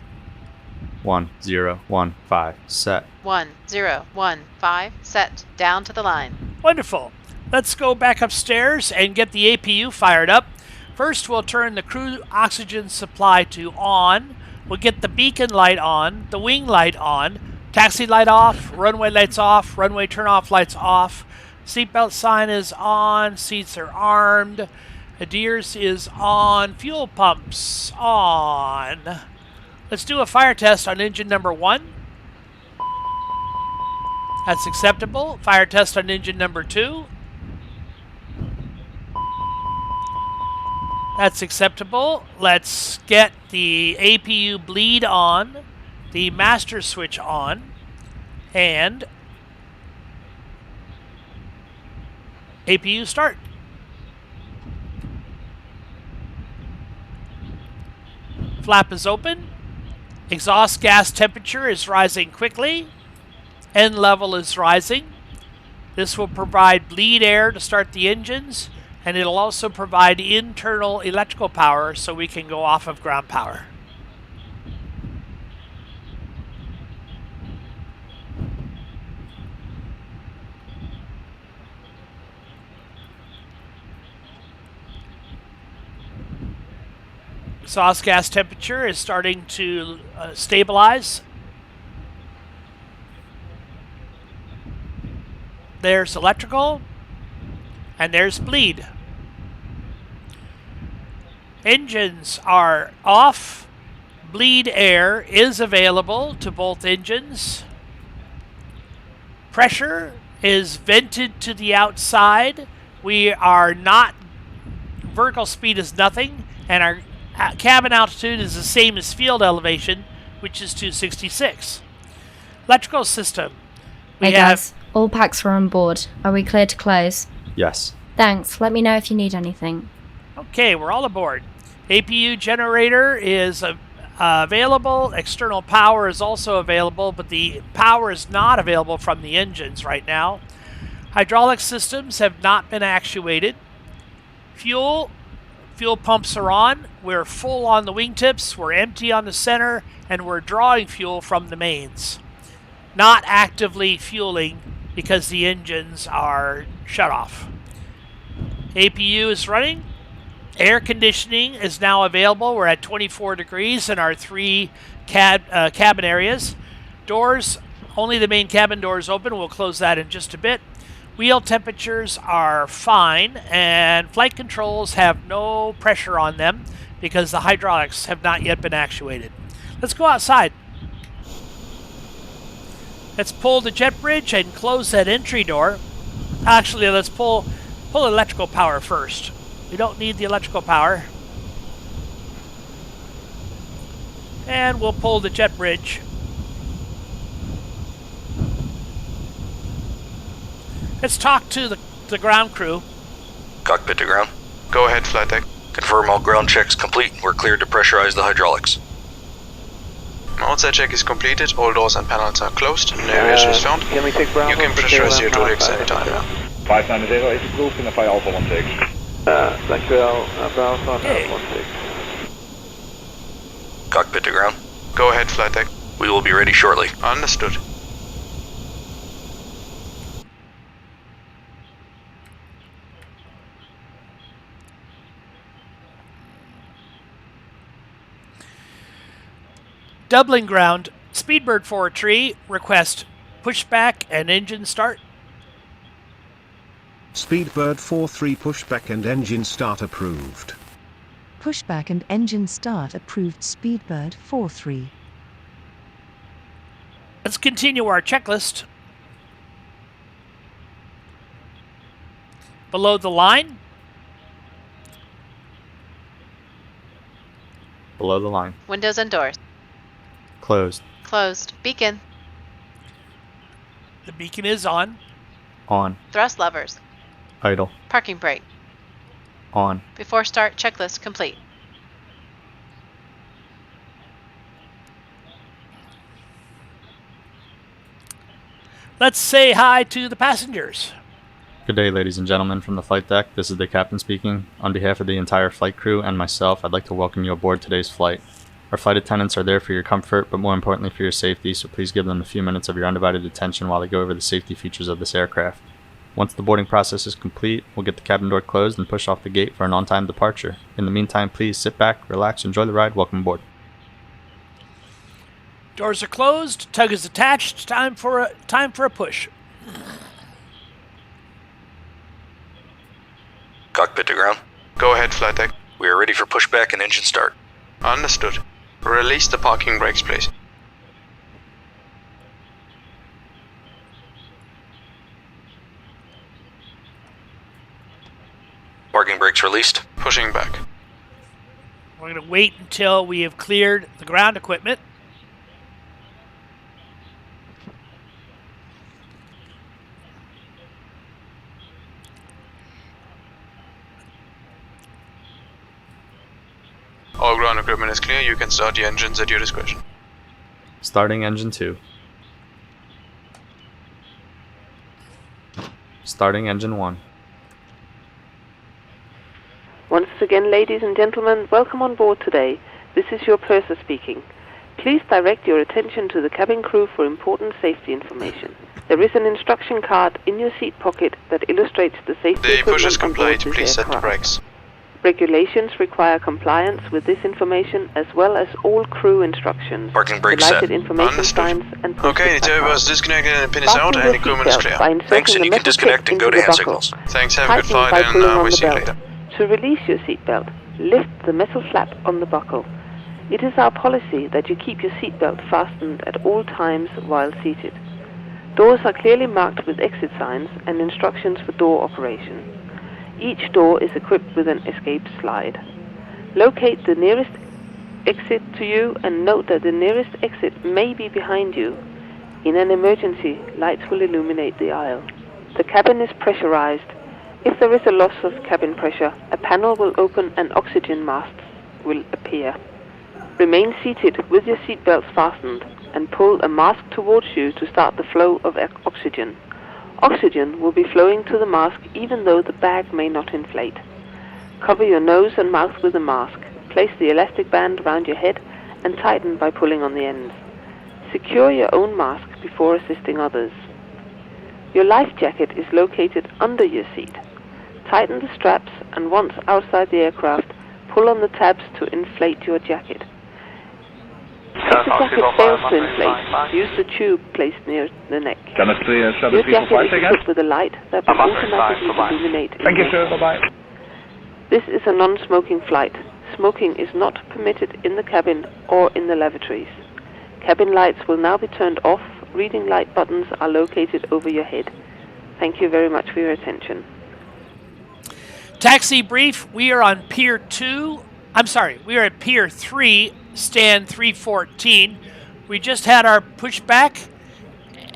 1015. Set. 1015. Set. Down to the line. Wonderful. Let's go back upstairs and get the APU fired up. First, we'll turn the crew oxygen supply to on. We'll get the beacon light on, the wing light on, taxi light off, runway lights off, runway turn-off lights off. Seatbelt sign is on, seats are armed. Adheres is on, fuel pumps on. Let's do a fire test on engine number 1. That's acceptable. Fire test on engine number 2. That's acceptable. Let's get the APU bleed on, the master switch on, and APU start. Flap is open. Exhaust gas temperature is rising quickly. N level is rising. This will provide bleed air to start the engines, and it'll also provide internal electrical power so we can go off of ground power. Exhaust gas temperature is starting to stabilize. There's electrical, and there's bleed. Engines are off. Bleed air is available to both engines. Pressure is vented to the outside. We are not, vertical speed is nothing, and our cabin altitude is the same as field elevation, which is 266. Electrical system. Hey guys, all packs are on board. Are we clear to close? Yes. Thanks. Let me know if you need anything. Okay, we're all aboard. APU generator is available. External power is also available, but the power is not available from the engines right now. Hydraulic systems have not been actuated. Fuel pumps are on. We're full on the wingtips. We're empty on the center, and we're drawing fuel from the mains. Not actively fueling because the engines are shut off. APU is running. Air conditioning is now available. We're at 24 degrees in our 3 cabin areas. Doors, only the main cabin door is open. We'll close that in just a bit. Wheel temperatures are fine, and flight controls have no pressure on them because the hydraulics have not yet been actuated. Let's go outside. Let's pull the jet bridge and close that entry door. Actually, let's pull electrical power first. We don't need the electrical power. And we'll pull the jet bridge. Let's talk to the ground crew. Cockpit to ground. Go ahead, flight deck. Confirm all ground checks complete. We're cleared to pressurize the hydraulics. Outside check is completed. All doors and panels are closed. No issues found. Can we take ground? You can pressurize your hydraulics anytime now. 590 is approved in the fire Alpha 16. Thank you, Bravo Okay. 16. Cockpit to ground. Go ahead, flight deck. We will be ready shortly. Understood. Dublin ground. Speedbird 4-3, request pushback and engine start. Speedbird 4-3 pushback and engine start approved. Pushback and engine start approved. Speedbird 4-3. Let's continue our checklist. Below the line. Below the line. Windows and doors. Closed. Closed. Beacon. The beacon is on. On. Thrust levers. Idle. Parking brake. On. Before start, checklist complete. Let's say hi to the passengers. Good day, ladies and gentlemen from the flight deck. This is the captain speaking. On behalf of the entire flight crew and myself, I'd like to welcome you aboard today's flight. Our flight attendants are there for your comfort, but more importantly for your safety, so please give them a few minutes of your undivided attention while they go over the safety features of this aircraft. Once the boarding process is complete, we'll get the cabin door closed and push off the gate for an on-time departure. In the meantime, please sit back, relax, enjoy the ride. Welcome aboard. Doors are closed. Tug is attached. Time for a push. Cockpit to ground. Go ahead, flight deck. We are ready for pushback and engine start. Understood. Release the parking brakes, please. Parking brakes released. Pushing back. We're going to wait until we have cleared the ground equipment. All ground equipment is clear. You can start the engines at your discretion. Starting engine 2. Starting engine 1. Once again, ladies and gentlemen, welcome on board today. This is your purser speaking. Please direct your attention to the cabin crew for important safety information. There is an instruction card in your seat pocket that illustrates the safety The push is equipment on board complete. this Please set the aircraft. brakes. Regulations require compliance with this information as well as all crew instructions. Parking brake the lighted set. information Understood. signs and posted Okay, the turbo is placards. disconnected and the pin is out Fasten and your equipment is seatbelt clear. by inserting Thanks, and the you can metal disconnect clip and go into to the hand buckle. signals. Thanks, have a good Tighten flight by and pulling on we'll the see you belt. later. To release your seatbelt, lift the metal flap on the buckle. It is our policy that you keep your seatbelt fastened at all times while seated. Doors are clearly marked with exit signs and instructions for door operation. Each door is equipped with an escape slide. Locate the nearest exit to you and note that the nearest exit may be behind you. In an emergency, lights will illuminate the aisle. The cabin is pressurized. If there is a loss of cabin pressure, a panel will open and oxygen masks will appear. Remain seated with your seatbelts fastened and pull a mask towards you to start the flow of oxygen. Oxygen will be flowing to the mask even though the bag may not inflate. Cover your nose and mouth with a mask. Place the elastic band around your head and tighten by pulling on the ends. Secure your own mask before assisting others. Your life jacket is located under your seat. Tighten the straps and once outside the aircraft, pull on the tabs to inflate your jacket. If the jacket fails to inflate, use the tube placed near the neck. Can I see Your jacket is equipped with a light that will automatically illuminate in Thank you, the sir. Bye-bye. This is a non-smoking flight. Smoking is not permitted in the cabin or in the lavatories. Cabin lights will now be turned off. Reading light buttons are located over your head. Thank you very much for your attention. Taxi brief. We are on Pier 2. We are at Pier 3, stand 314. We just had our pushback,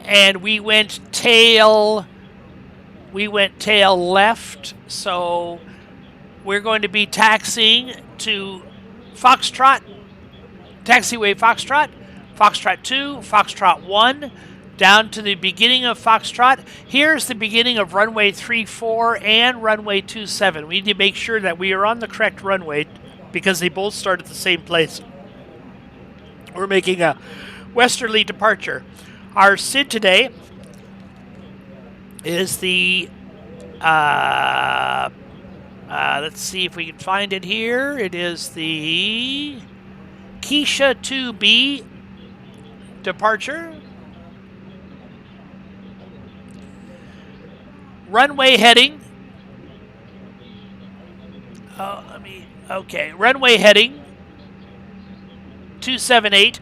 and we went tail left, so we're going to be taxiing to Foxtrot, taxiway Foxtrot, Foxtrot 2, Foxtrot 1, down to the beginning of Foxtrot. Here's the beginning of runway 34 and runway 27. We need to make sure that we are on the correct runway because they both start at the same place. We're making a westerly departure. Our SID today is the, let's see if we can find it here. It is the Keisha 2B departure. Runway heading. Runway heading 278.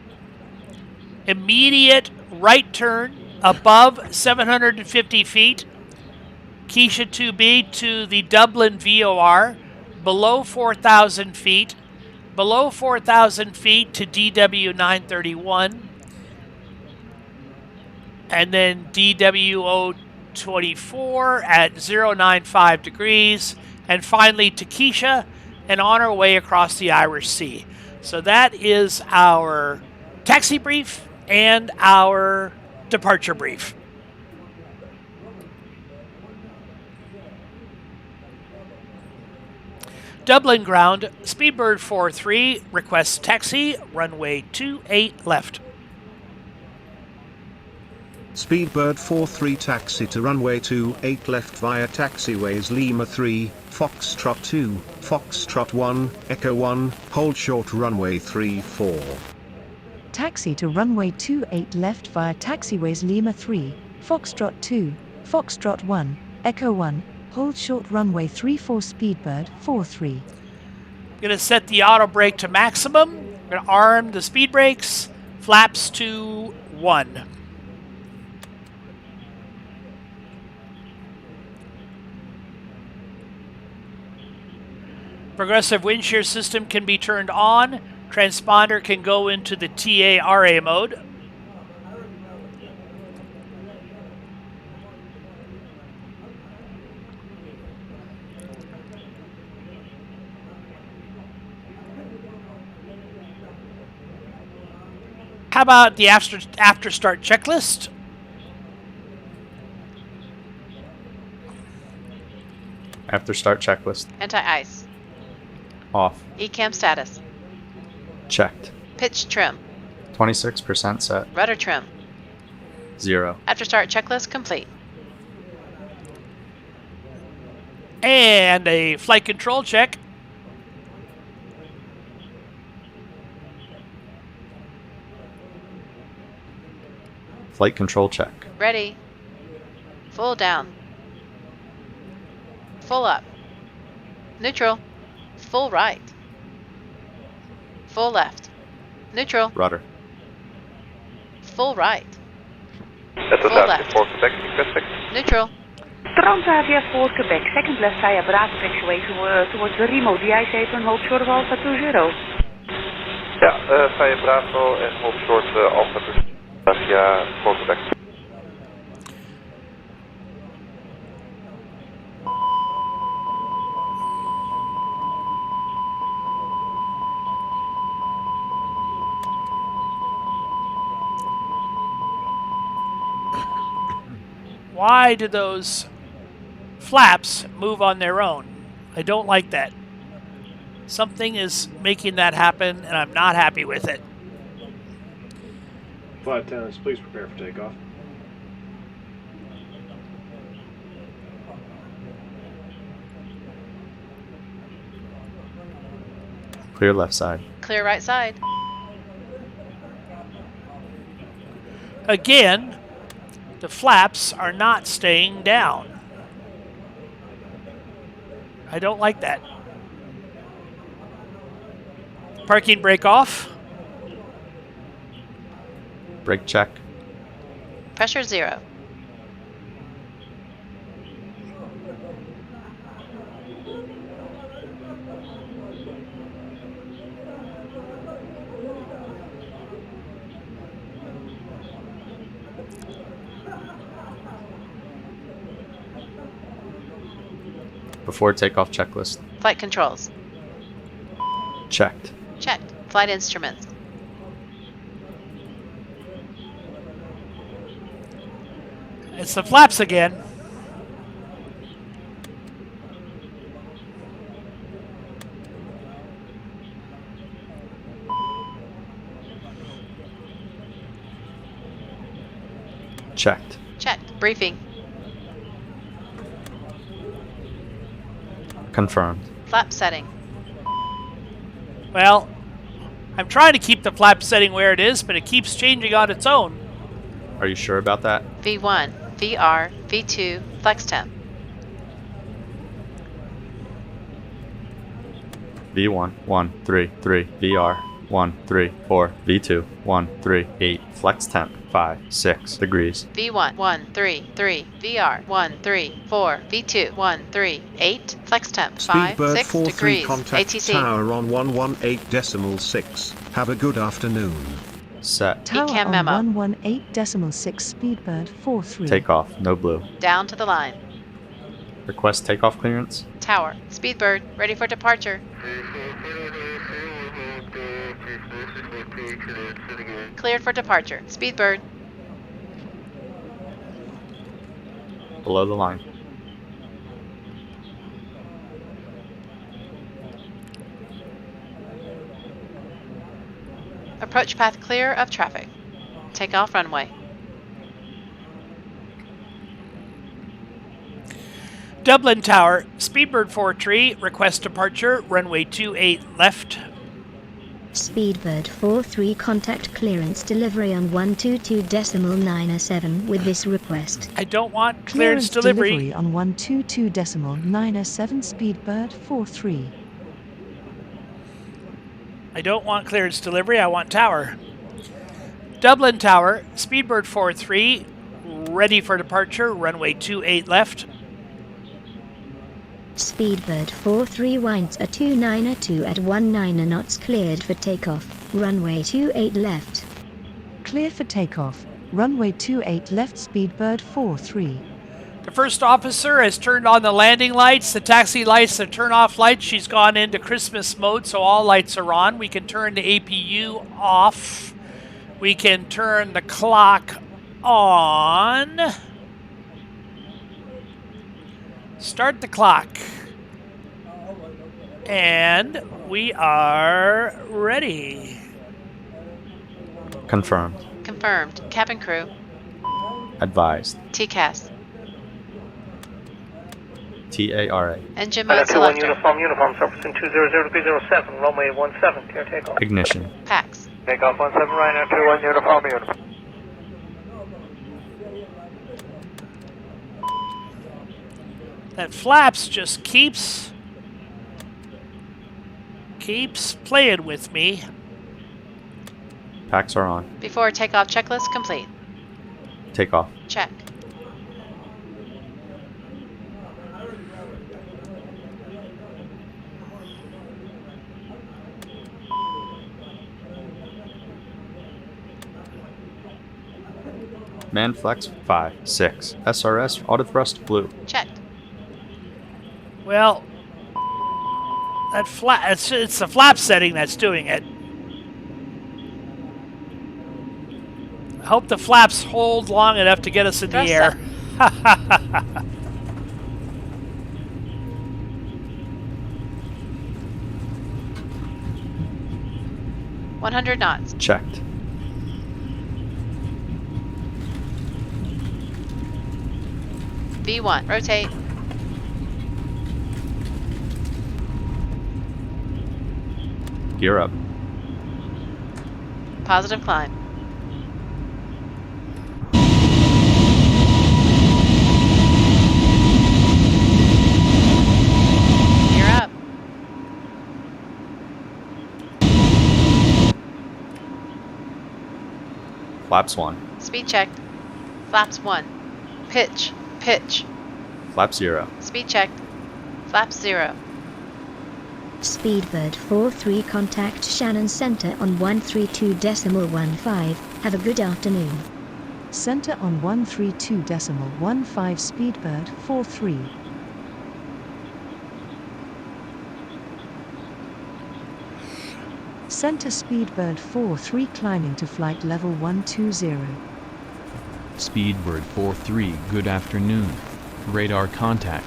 Immediate right turn above 750 feet. Keisha 2B to the Dublin VOR. Below 4,000 feet. below 4,000 feet to DW 931, and then DW 024 at 095 degrees, and finally to Keisha, and on our way across the Irish Sea. So that is our taxi brief and our departure brief. Dublin ground, Speedbird 43 requests taxi, runway 28 left. Speedbird 43 taxi to runway 28 left via taxiways Lima 3, Foxtrot 2, Foxtrot 1, Echo 1, hold short runway 34. Taxi to runway 28 left via taxiways Lima 3, Foxtrot 2, Foxtrot 1, Echo 1, hold short runway 34 Speedbird 43. I'm going to set the auto brake to maximum. I'm going to arm the speed brakes, flaps to 1. Progressive wind shear system can be turned on. Transponder can go into the TARA mode. How about the after start checklist? After start checklist. Anti-ice. Off. ECAM status. Checked. Pitch trim. 26% set. Rudder trim. 0. After start checklist complete. And a flight control check. Flight control check. Ready. Full down. Full up. Neutral. Full right. Full left. Neutral. Rudder. Full right. Full left. For Quebec, request Neutral. Transavia for Quebec, second left via Bravo taxiway towards the Remo DI7 and hold short of Alpha 20. Ja, via Bravo en hold short Alpha 20 via for Quebec. Why do those flaps move on their own? I don't like that. Something is making that happen, and I'm not happy with it. Flight attendants, please prepare for takeoff. Clear left side. Clear right side. Again, the flaps are not staying down. I don't like that. Parking brake off. Brake check. Pressure 0. Before takeoff checklist. Flight controls. Checked. Checked. Flight instruments. It's the flaps again. Checked. Checked. Briefing. Confirmed. Flap setting. Well, I'm trying to keep the flap setting where it is, but it keeps changing on its own. Are you sure about that? V1, VR, V2, flex temp. V1, 1, 3, 3, VR, 1, 3, 4, V2, 1, 3, 8, flex temp. 6 degrees. V1 133, VR 134, V2 138, flex temp 5 Speedbird 6 43 degrees, contact ATC. tower on 118.6. Have a good afternoon. Set. Tower Ecam on memo. 118.6 Speedbird 43. Takeoff, no blue. Down to the line. Request takeoff clearance. Tower, Speedbird, ready for departure. Cleared for departure. Speedbird. Below the line. Approach path clear of traffic. Take off runway. Dublin Tower, Speedbird 43, request departure, runway 28 left. Speedbird 43 contact clearance delivery on 122.907 with this request. I don't want clearance delivery. on 122.907 Speedbird 43. I don't want clearance delivery, I want tower. Dublin Tower, Speedbird 43, ready for departure, runway 28 left. Speedbird 43 winds a 2902 at 19 knots cleared for takeoff, runway 28 left. Clear for takeoff, runway 28 left Speedbird 43. The first officer has turned on the landing lights, the taxi lights, the turn-off lights. She's gone into Christmas mode, so all lights are on. We can turn the APU off. We can turn the clock on. Start the clock. And we are ready. Confirmed. Confirmed. Cabin crew. Advised. TCAS. TARA. Engine mode selector. Uniform, Jefferson 200.07, runway 17, clear takeoff. Ignition. PAX. Takeoff 17 right now, 21 uniform. That flaps just keeps playing with me. Packs are on. Before takeoff checklist complete. Takeoff. Check. Man flex 5 6. SRS auto thrust blue. Checked. Well, that it's the flap setting that's doing it. I hope the flaps hold long enough to get us in the air. 100 knots. Checked. V1, rotate. Gear up. Positive climb. Gear up. Flaps 1. Speed checked. Flaps 1. Pitch. Pitch. Flap 0. Speed checked. Flaps 0. Speedbird 43 contact Shannon Center on 132.15. Have a good afternoon. Center on 132.15 Speedbird 43. Center Speedbird 43 climbing to flight level 120. Speedbird 43, good afternoon. Radar contact.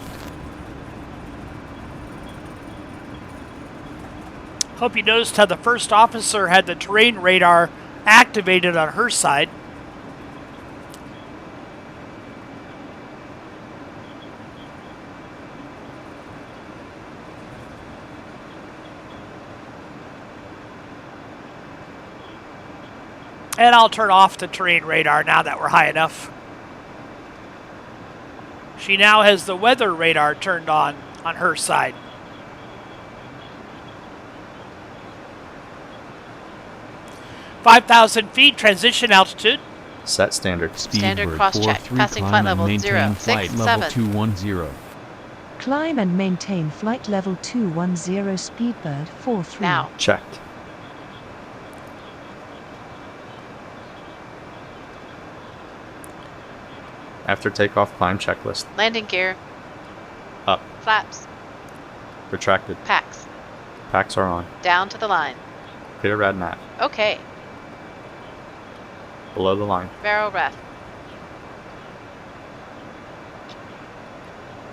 Hope you noticed how the first officer had the terrain radar activated on her side. And I'll turn off the terrain radar now that we're high enough. She now has the weather radar turned on her side. "5,000 feet, transition altitude." Set standard. Standard Speedbird cross-check. 43, Passing climb flight level and maintain 0, flight 6, level 7. 210. Climb and maintain flight level 210 Speedbird 43. Now. Checked. After takeoff, climb checklist. Landing gear. Up. Flaps. Retracted. Packs. Packs are on. Down to the line. Clear rad nav. Okay. Below the line. Barrel ref.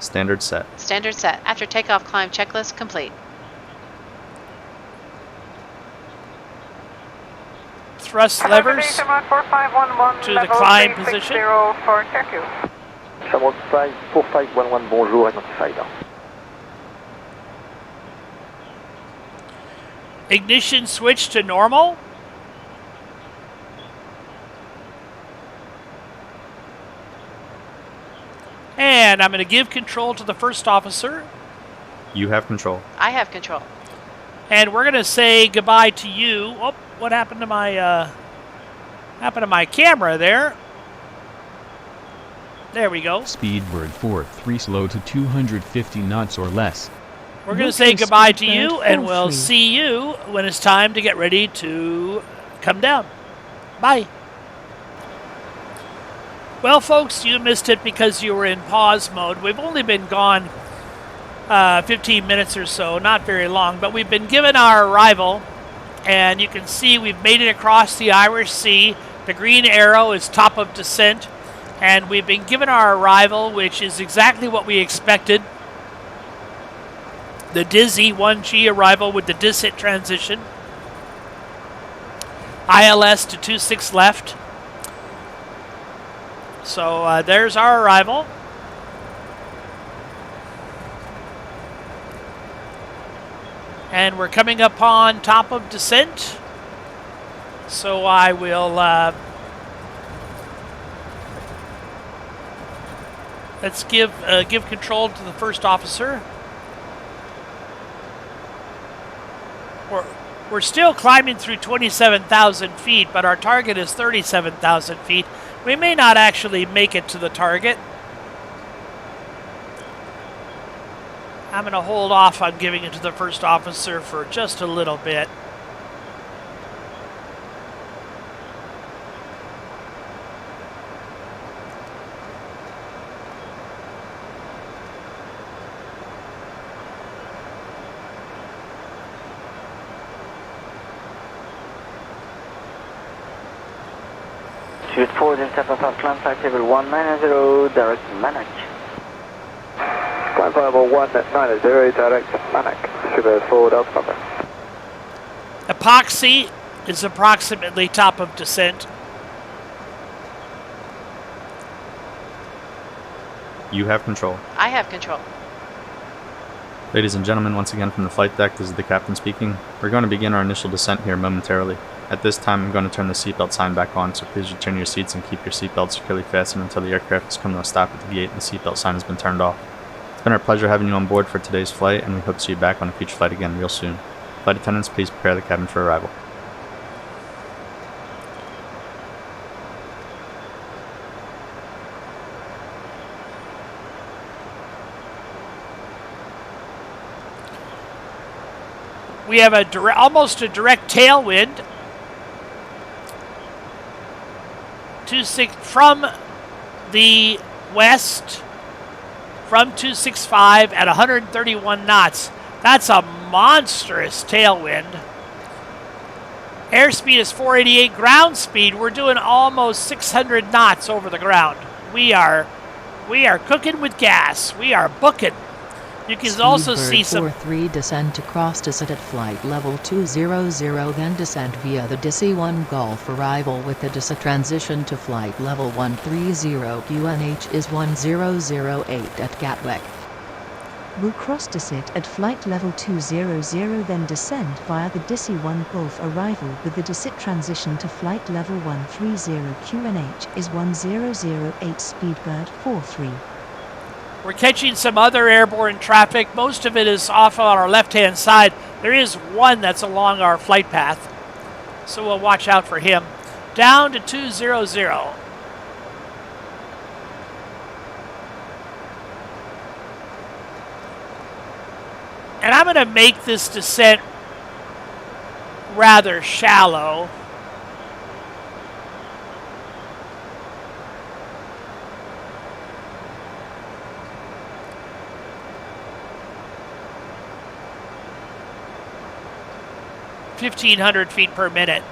Standard set. Standard set. After takeoff, climb checklist complete. Thrust levers to the climb position. Chameau 4511, bonjour, identified. Ignition switch to normal. And I'm going to give control to the first officer. You have control. I have control. And we're going to say goodbye to you. Oh, what happened to my camera there? There we go. Speedbird 43 slow to 250 knots or less. We're going to say goodbye to you, and we'll see you when it's time to get ready to come down. Bye. Well, folks, you missed it because you were in pause mode. We've only been gone 15 minutes or so, not very long, but we've been given our arrival, and you can see we've made it across the Irish Sea. The green arrow is top of descent, and we've been given our arrival, which is exactly what we expected. The Dizzy 1G arrival with the disit transition. ILS to 26 left. So there's our arrival. And we're coming up on top of descent. So I will let's give control to the first officer. We're still climbing through 27,000 feet, but our target is 37,000 feet. We may not actually make it to the target. I'm going to hold off on giving it to the first officer for just a little bit. Shoot forward and step up, climb flight level 190, direct Manach. Climb flight level 190, direct Manach. Shoot forward up, number. Epoxy is approximately top of descent. You have control. I have control. Ladies and gentlemen, once again from the flight deck, this is the captain speaking. We're going to begin our initial descent here momentarily. At this time, I'm going to turn the seatbelt sign back on, so please return your seats and keep your seatbelts securely fastened until the aircraft has come to a stop at the gate and the seatbelt sign has been turned off. It's been our pleasure having you on board for today's flight, and we hope to see you back on a future flight again real soon. Flight attendants, please prepare the cabin for arrival. We have almost a direct tailwind. 26 from the west, from 265 at 131 knots. That's a monstrous tailwind. Airspeed is 488. Ground speed, we're doing almost 600 knots over the ground. We are cooking with gas. We are booking. You can also see some... Speedbird 43 descend to cross descent at flight level 200, then descend via the DC 1 Golf arrival with the descent transition to flight level 130. QNH is 1008 at Gatwick. Will cross descent at flight level 200, then descend via the DC 1 Golf arrival with the descent transition to flight level 130. QNH is 1008 Speedbird 43. We're catching some other airborne traffic. Most of it is off on our left-hand side. There is one that's along our flight path, so we'll watch out for him. down to 200. And I'm going to make this descent rather shallow. (1,500 feet per minute)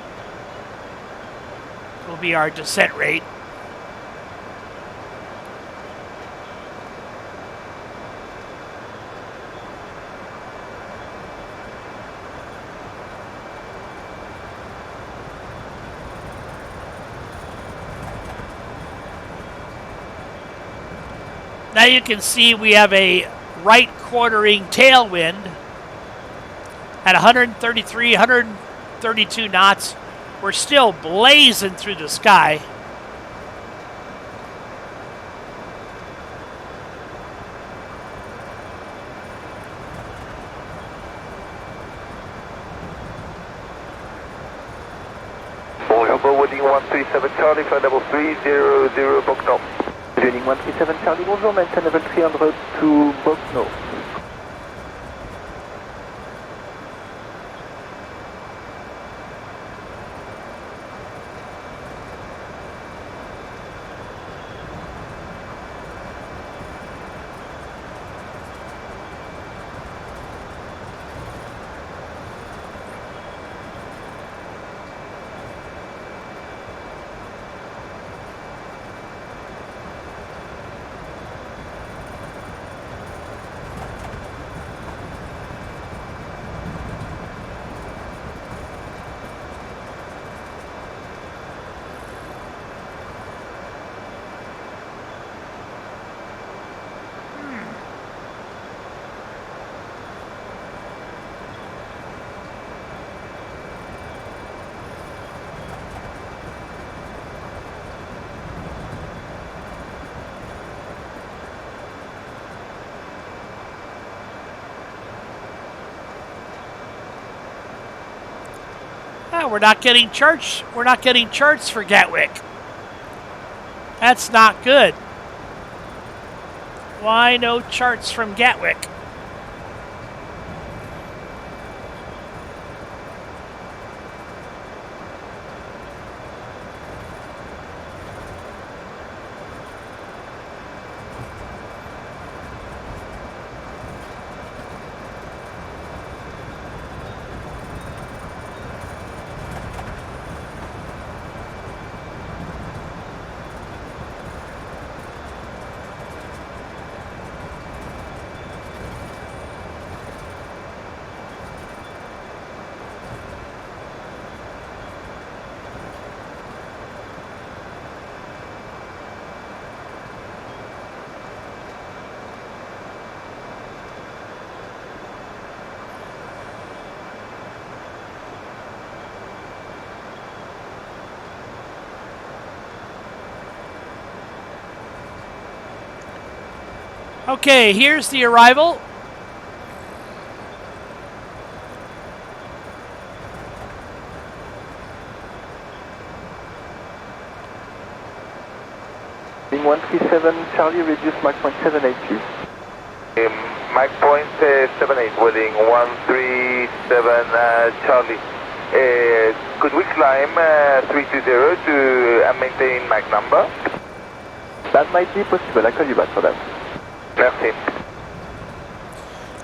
will be our descent rate. Now you can see we have a right quartering tailwind at 133, 132 knots. We're still blazing through the sky. Forwarding 137 Charlie, flight level 300, box north. Joining 137 Charlie, bonjour, maintain level 300 to box north. We're not getting charts. We're not getting charts for Gatwick. That's not good. Why no charts from Gatwick? Okay, here's the arrival. In 137 Charlie, reduce Mach point 78 please. Mach point 78, waiting 137 Charlie. Could we climb 320 to maintain Mach number? That might be possible, I'll call you back for that. Merci.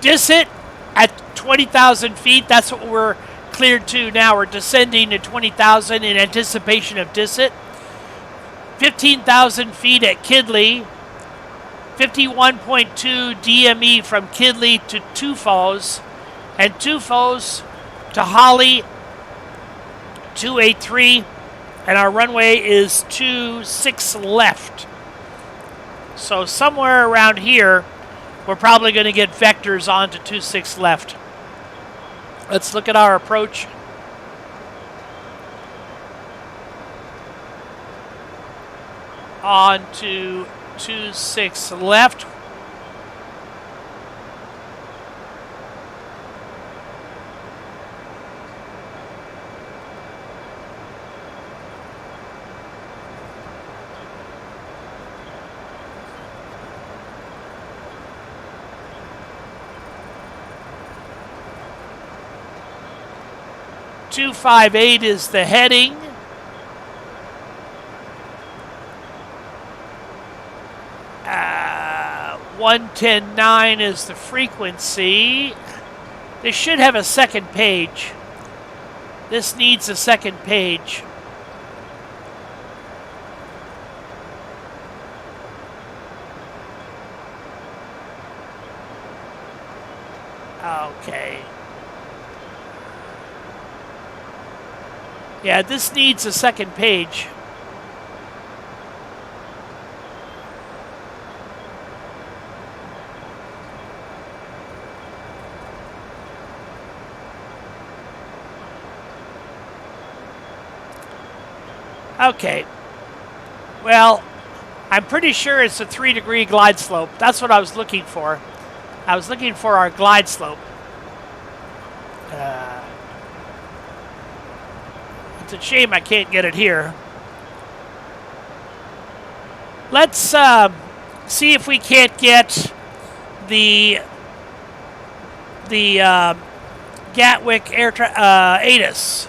Descent at 20,000 feet. That's what we're cleared to now. We're descending to 20,000 in anticipation of descent. 15,000 feet at Kidley. 51.2 DME from Kidley to Tufos. And Tufos to Holly 283. And our runway is 26 left. So somewhere around here, we're probably going to get vectors onto 26 left. Let's look at our approach. On to 26 left. 258 is the heading. Uh, 110.9 is the frequency. This should have a second page. This needs a second page. Okay. Yeah, this needs a second page. Okay. Well, I'm pretty sure it's a 3-degree glide slope. That's what I was looking for. I was looking for our glide slope. It's a shame I can't get it here. Let's see if we can't get the Gatwick ATIS.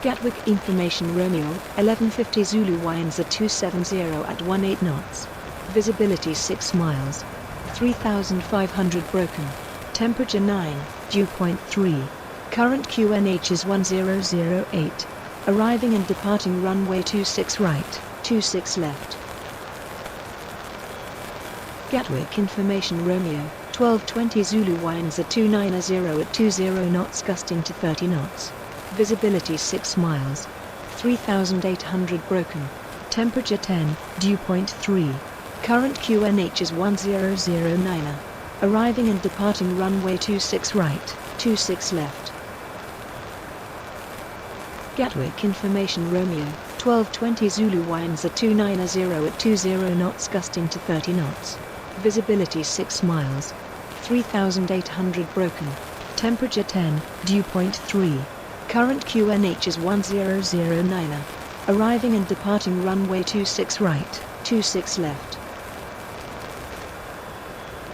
Gatwick Information Romeo, 1150 Zulu winds at 270 at 18 knots. Visibility 6 miles. 3,500 broken. Temperature 9, dew point 3. Current QNH is 1008. Arriving and departing runway 26 right, 26 left. Gatwick Information Romeo, 1220 Zulu winds at 290 at 20 knots gusting to 30 knots. Visibility 6 miles. 3,800 broken. Temperature 10, dew point 3. Current QNH is 1009. Arriving and departing runway 26 right, 26 left. Gatwick Information Romeo, 1220 Zulu winds at 290 at 20 knots gusting to 30 knots. Visibility 6 miles. 3,800 broken. Temperature 10, dew point 3. Current QNH is 1009. Arriving and departing runway 26 right, 26 left.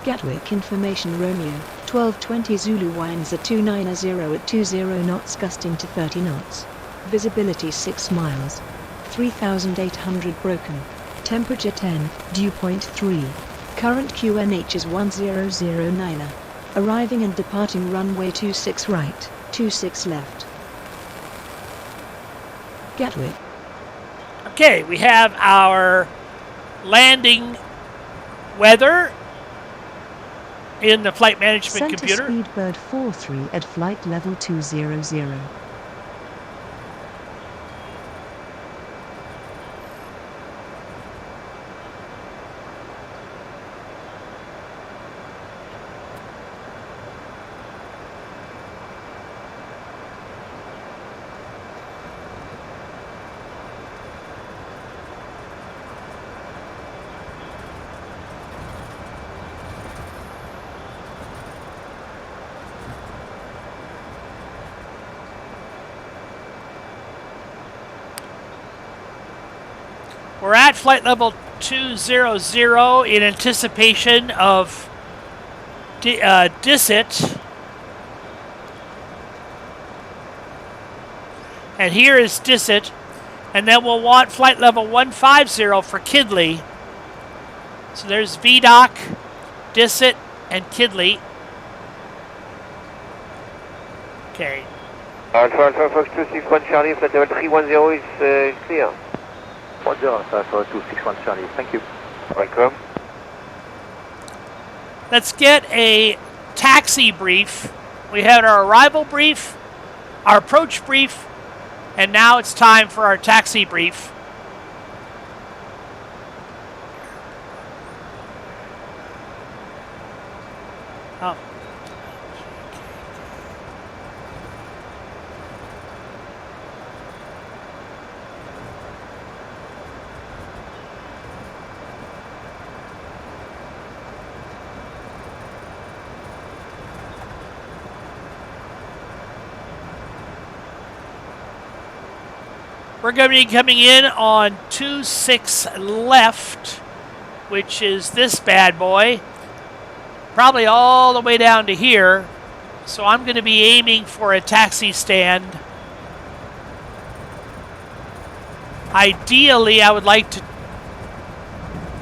Gatwick Information Romeo, 1220 Zulu winds at 290 at 20 knots gusting to 30 knots. Visibility 6 miles. 3,800 broken. Temperature 10, dew point 3. Current QNH is 1009. Arriving and departing runway 26 right, 26 left. Gatwick. Okay, we have our landing weather in the flight management Center computer. Speedbird 43 at flight level 200. We're at flight level 200 in anticipation of DISIT. And here is DISIT. And then we'll want flight level 150 for Kidley. So there's VDOC, DISIT, and Kidley. Okay. Alpha Fox 261 Charlie, flight level 310 is clear. 10, Alpha 261 Charlie, thank you. Welcome. Let's get a taxi brief. We had our arrival brief, our approach brief, and now it's time for our taxi brief. Oh. We're going to be coming in on 26 left, which is this bad boy, probably all the way down to here. So I'm going to be aiming for a taxi stand. Ideally, I would like to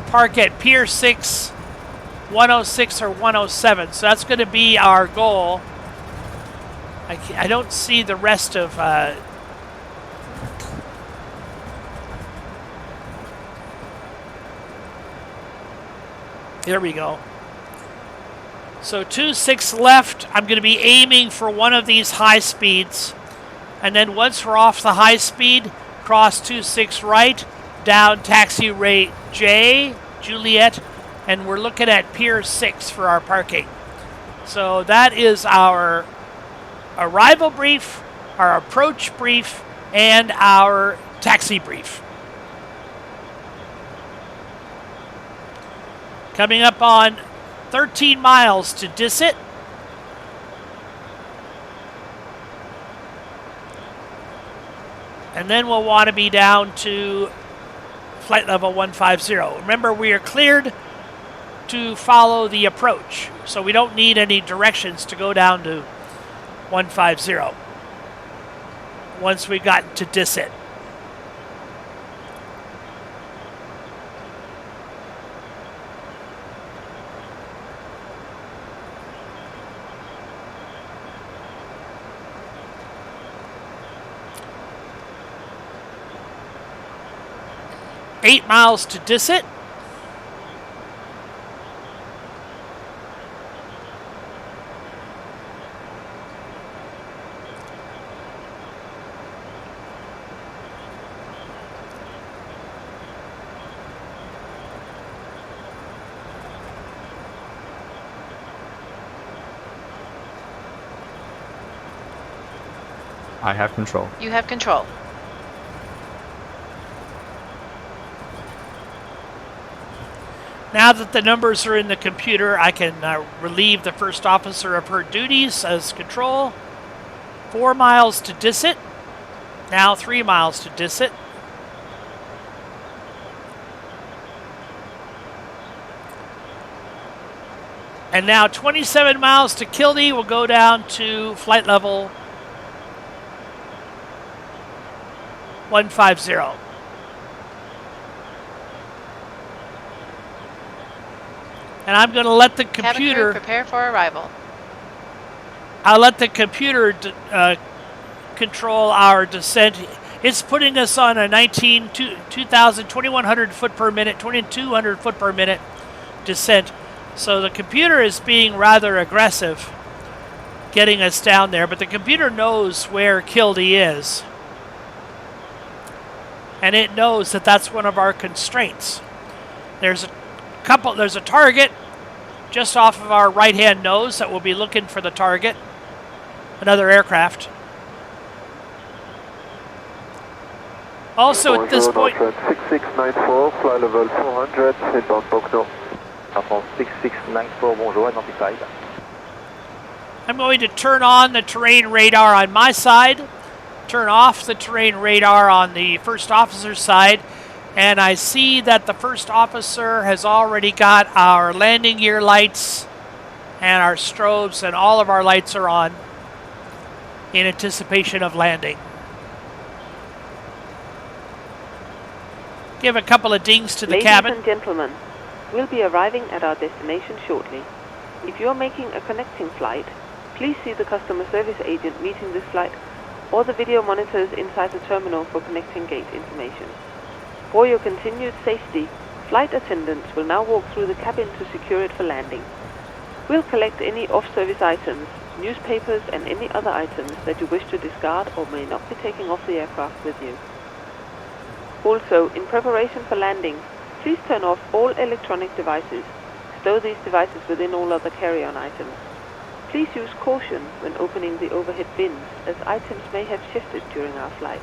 park at Pier 6, 106 or 107. So that's going to be our goal. I don't see the rest of... There we go. So 26 left. I'm going to be aiming for one of these high speeds. And then once we're off the high speed, cross 26 right, down taxiway J, Juliet, and we're looking at Pier 6 for our parking. So that is our arrival brief, our approach brief, and our taxi brief. Coming up on 13 miles to Disset. And then we'll want to be down to flight level 150. Remember, we are cleared to follow the approach, so we don't need any directions to go down to 150 once we got to Disset. Eight miles to Disset. I have control. You have control. Now that the numbers are in the computer, I can relieve the first officer of her duties as control. 4 miles to Disset. Now 3 miles to Disset. And now 27 miles to Kildy. We'll go down to flight level 150. And I'm going to let the computer... prepare for arrival. I'll let the computer control our descent. It's putting us on a 2,100 foot per minute, 2,200 foot per minute descent. So the computer is being rather aggressive getting us down there, but the computer knows where Kildy is. And it knows that that's one of our constraints. There's a target just off of our right-hand nose that we'll be looking for the target. Another aircraft. Also at this point... 6694, fly level 400, inbound Pocono. 6694, bonjour, identified. I'm going to turn on the terrain radar on my side, turn off the terrain radar on the first officer's side, and I see that the first officer has already got our landing gear lights and our strobes, and all of our lights are on in anticipation of landing. Give a couple of dings to the cabin. Ladies and gentlemen, we'll be arriving at our destination shortly. If you're making a connecting flight, please see the customer service agent meeting this flight or the video monitors inside the terminal for connecting gate information. For your continued safety, flight attendants will now walk through the cabin to secure it for landing. We'll collect any off-service items, newspapers and any other items that you wish to discard or may not be taking off the aircraft with you. Also, in preparation for landing, please turn off all electronic devices. Stow these devices within all other carry-on items. Please use caution when opening the overhead bins, as items may have shifted during our flight.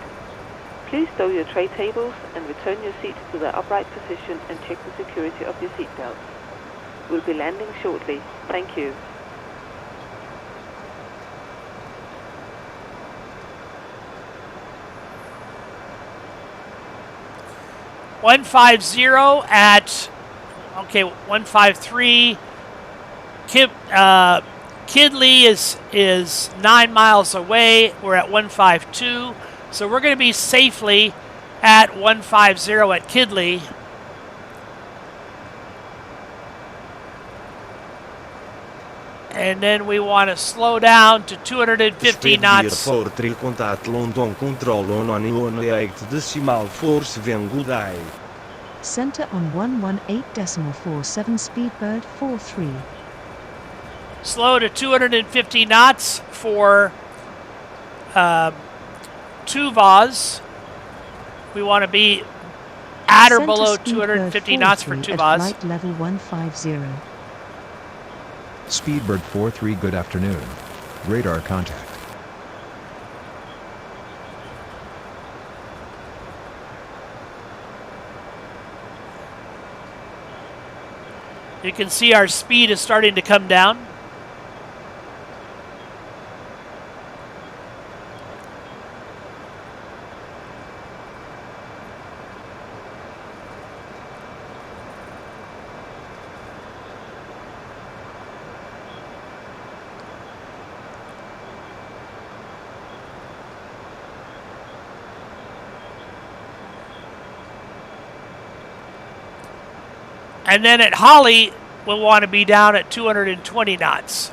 Please stow your tray tables and return your seats to their upright position and check the security of your seat belts. We'll be landing shortly. Thank you. 150 at, okay, 153. Kidley is 9 miles away. We're at 152. So we're going to be safely at 150 at Kidley. And then we want to slow down to 250 knots. For trail contact London control on 8 decimal force Vengudai. Center on 118.47 Speedbird 43. Slow to 250 knots for Tuvas. We want to be at or below 250 knots for Tuvas. Flight level 150. Speedbird 43, good afternoon. Radar contact. You can see our speed is starting to come down. And then at Holly, we'll want to be down at 220 knots.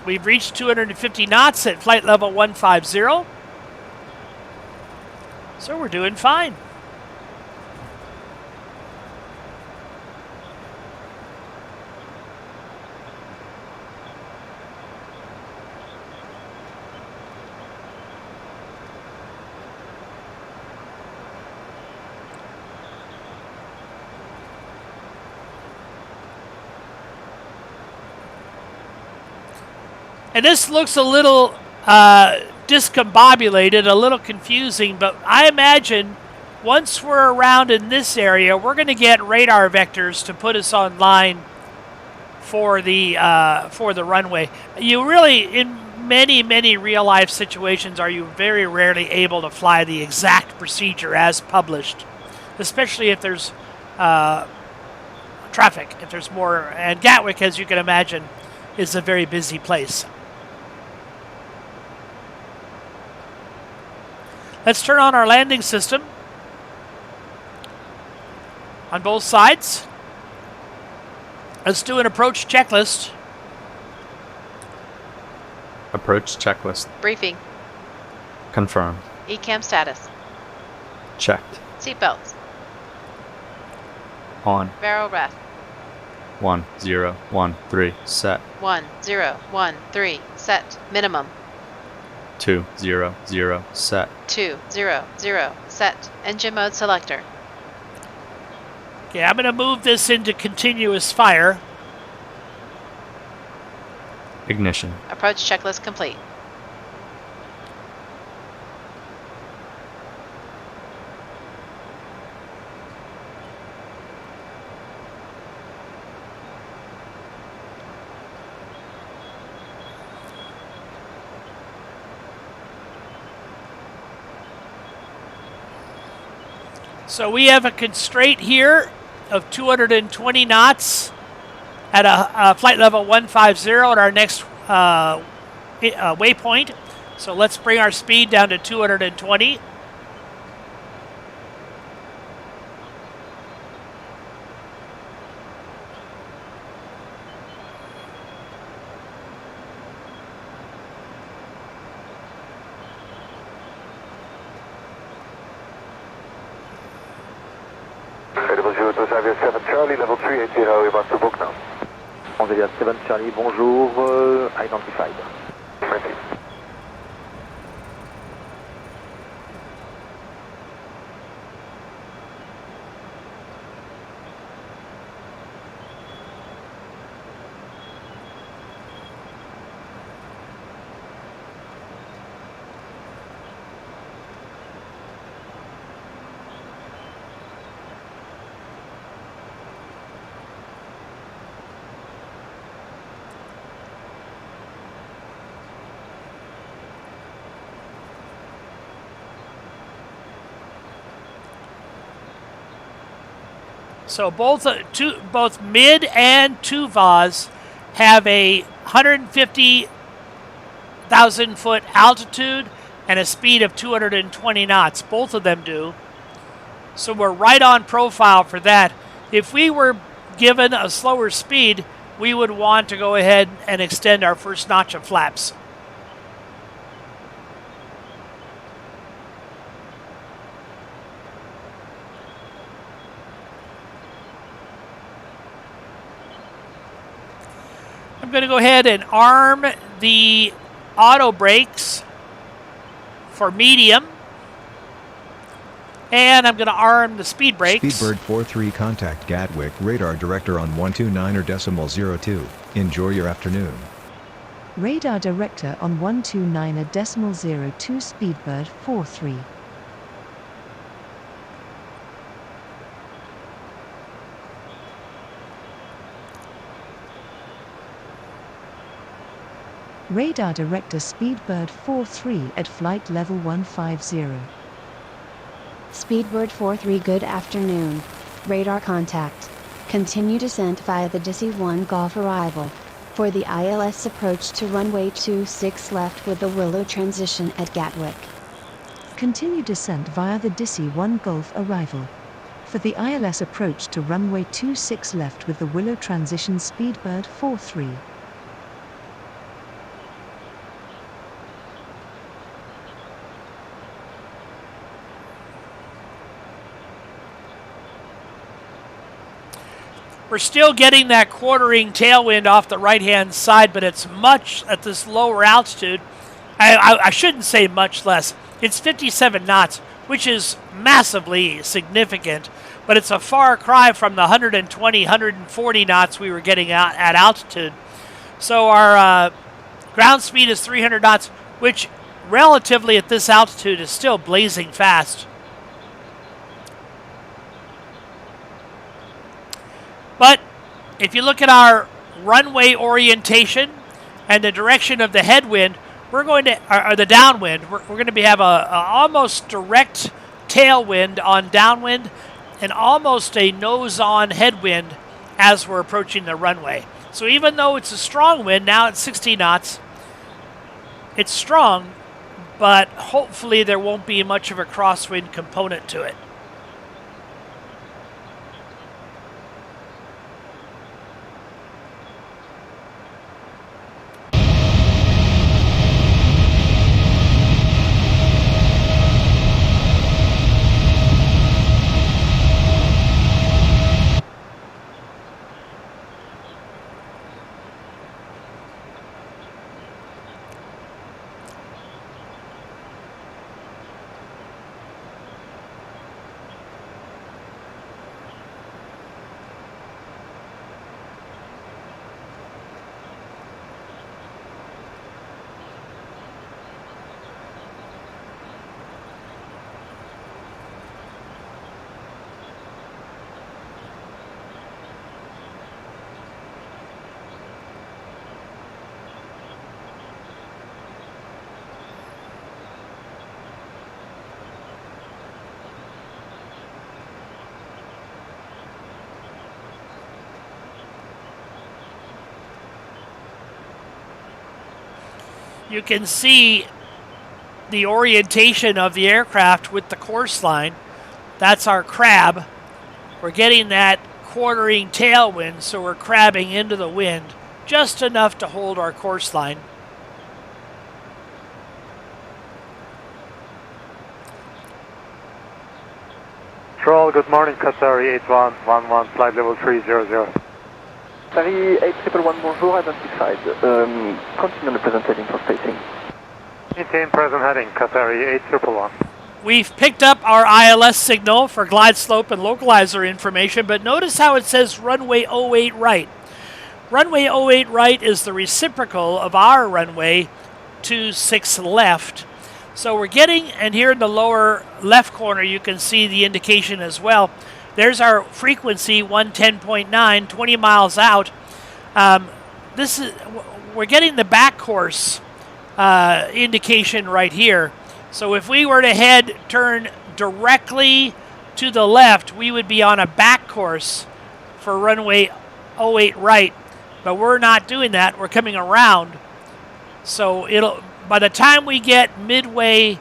We've reached 250 knots at flight level 150. So we're doing fine. And this looks a little discombobulated, a little confusing, but I imagine once we're around in this area, we're going to get radar vectors to put us online for the runway. You really, in many real-life situations, are you very rarely able to fly the exact procedure as published, especially if there's traffic, if there's more. And Gatwick, as you can imagine, is a very busy place. Let's turn on our landing system on both sides. Let's do an approach checklist. Approach checklist. Briefing. Confirmed. ECAM status. Checked. Seatbelts. On. Barrel ref. 1013 set. 1013 set. Minimum. 200 set. 200 set. Engine mode selector. Okay, I'm going to move this into continuous fire. Ignition. Approach checklist complete. So we have a constraint here of 220 knots at a flight level 150 at our next waypoint. So let's bring our speed down to 220. Bonjour, to Xavier 7 Charlie, level 380, we're about to book now. Xavier 7 Charlie, bonjour, identified. Thank you. So both mid and 2 VAs have a 150,000 foot altitude and a speed of 220 knots. Both of them do. So we're right on profile for that. If we were given a slower speed, we would want to go ahead and extend our first notch of flaps. I'm going to go ahead and arm the auto brakes for medium. And I'm going to arm the speed brakes. Speedbird 43 contact Gatwick radar director on 129.02. Enjoy your afternoon. Radar director on 129.02 Speedbird 43. Radar director Speedbird 43 at flight level 150. Speedbird 43, good afternoon. Radar contact. Continue descent via the DC 1 Golf arrival. For the ILS approach to runway 26 left with the Willow transition at Gatwick. Continue descent via the DC 1 Golf arrival. For the ILS approach to runway 26 left with the Willow transition Speedbird 43. We're still getting that quartering tailwind off the right-hand side, but it's much at this lower altitude. I shouldn't say much less. It's 57 knots, which is massively significant, but it's a far cry from the 120, 140 knots we were getting at altitude. So our ground speed is 300 knots, which relatively at this altitude is still blazing fast. But if you look at our runway orientation and the direction of the headwind, we're going to, or the downwind, we're going to have a almost direct tailwind on downwind and almost a nose-on headwind as we're approaching the runway. So even though it's a strong wind, now it's 60 knots, it's strong, but hopefully there won't be much of a crosswind component to it. You can see the orientation of the aircraft with the course line. That's our crab. We're getting that quartering tailwind, so we're crabbing into the wind just enough to hold our course line. Troll, good morning, Qatari 8111, flight level 300. Qatari 8111, bonjour, identified. Continue the present heading for spacing. Maintain present heading, Qatari 8111. We've picked up our ILS signal for glide slope and localizer information, but notice how it says runway 08 right. Runway 08 right is the reciprocal of our runway 26 left. So we're getting, and here in the lower left corner you can see the indication as well. There's our frequency, 110.9, 20 miles out. We're getting the back course indication right here. So if we were to turn directly to the left, we would be on a back course for runway 08 right, but we're not doing that. We're coming around. So by the time we get midway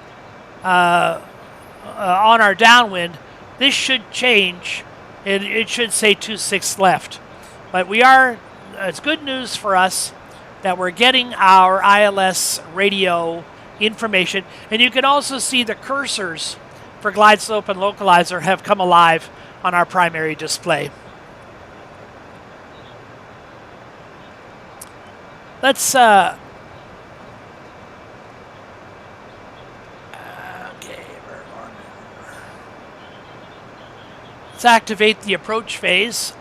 on our downwind, this should change. It should say 26 left. But it's good news for us that we're getting our ILS radio information. And you can also see the cursors for glide slope and localizer have come alive on our primary display. Let's let's activate the approach phase.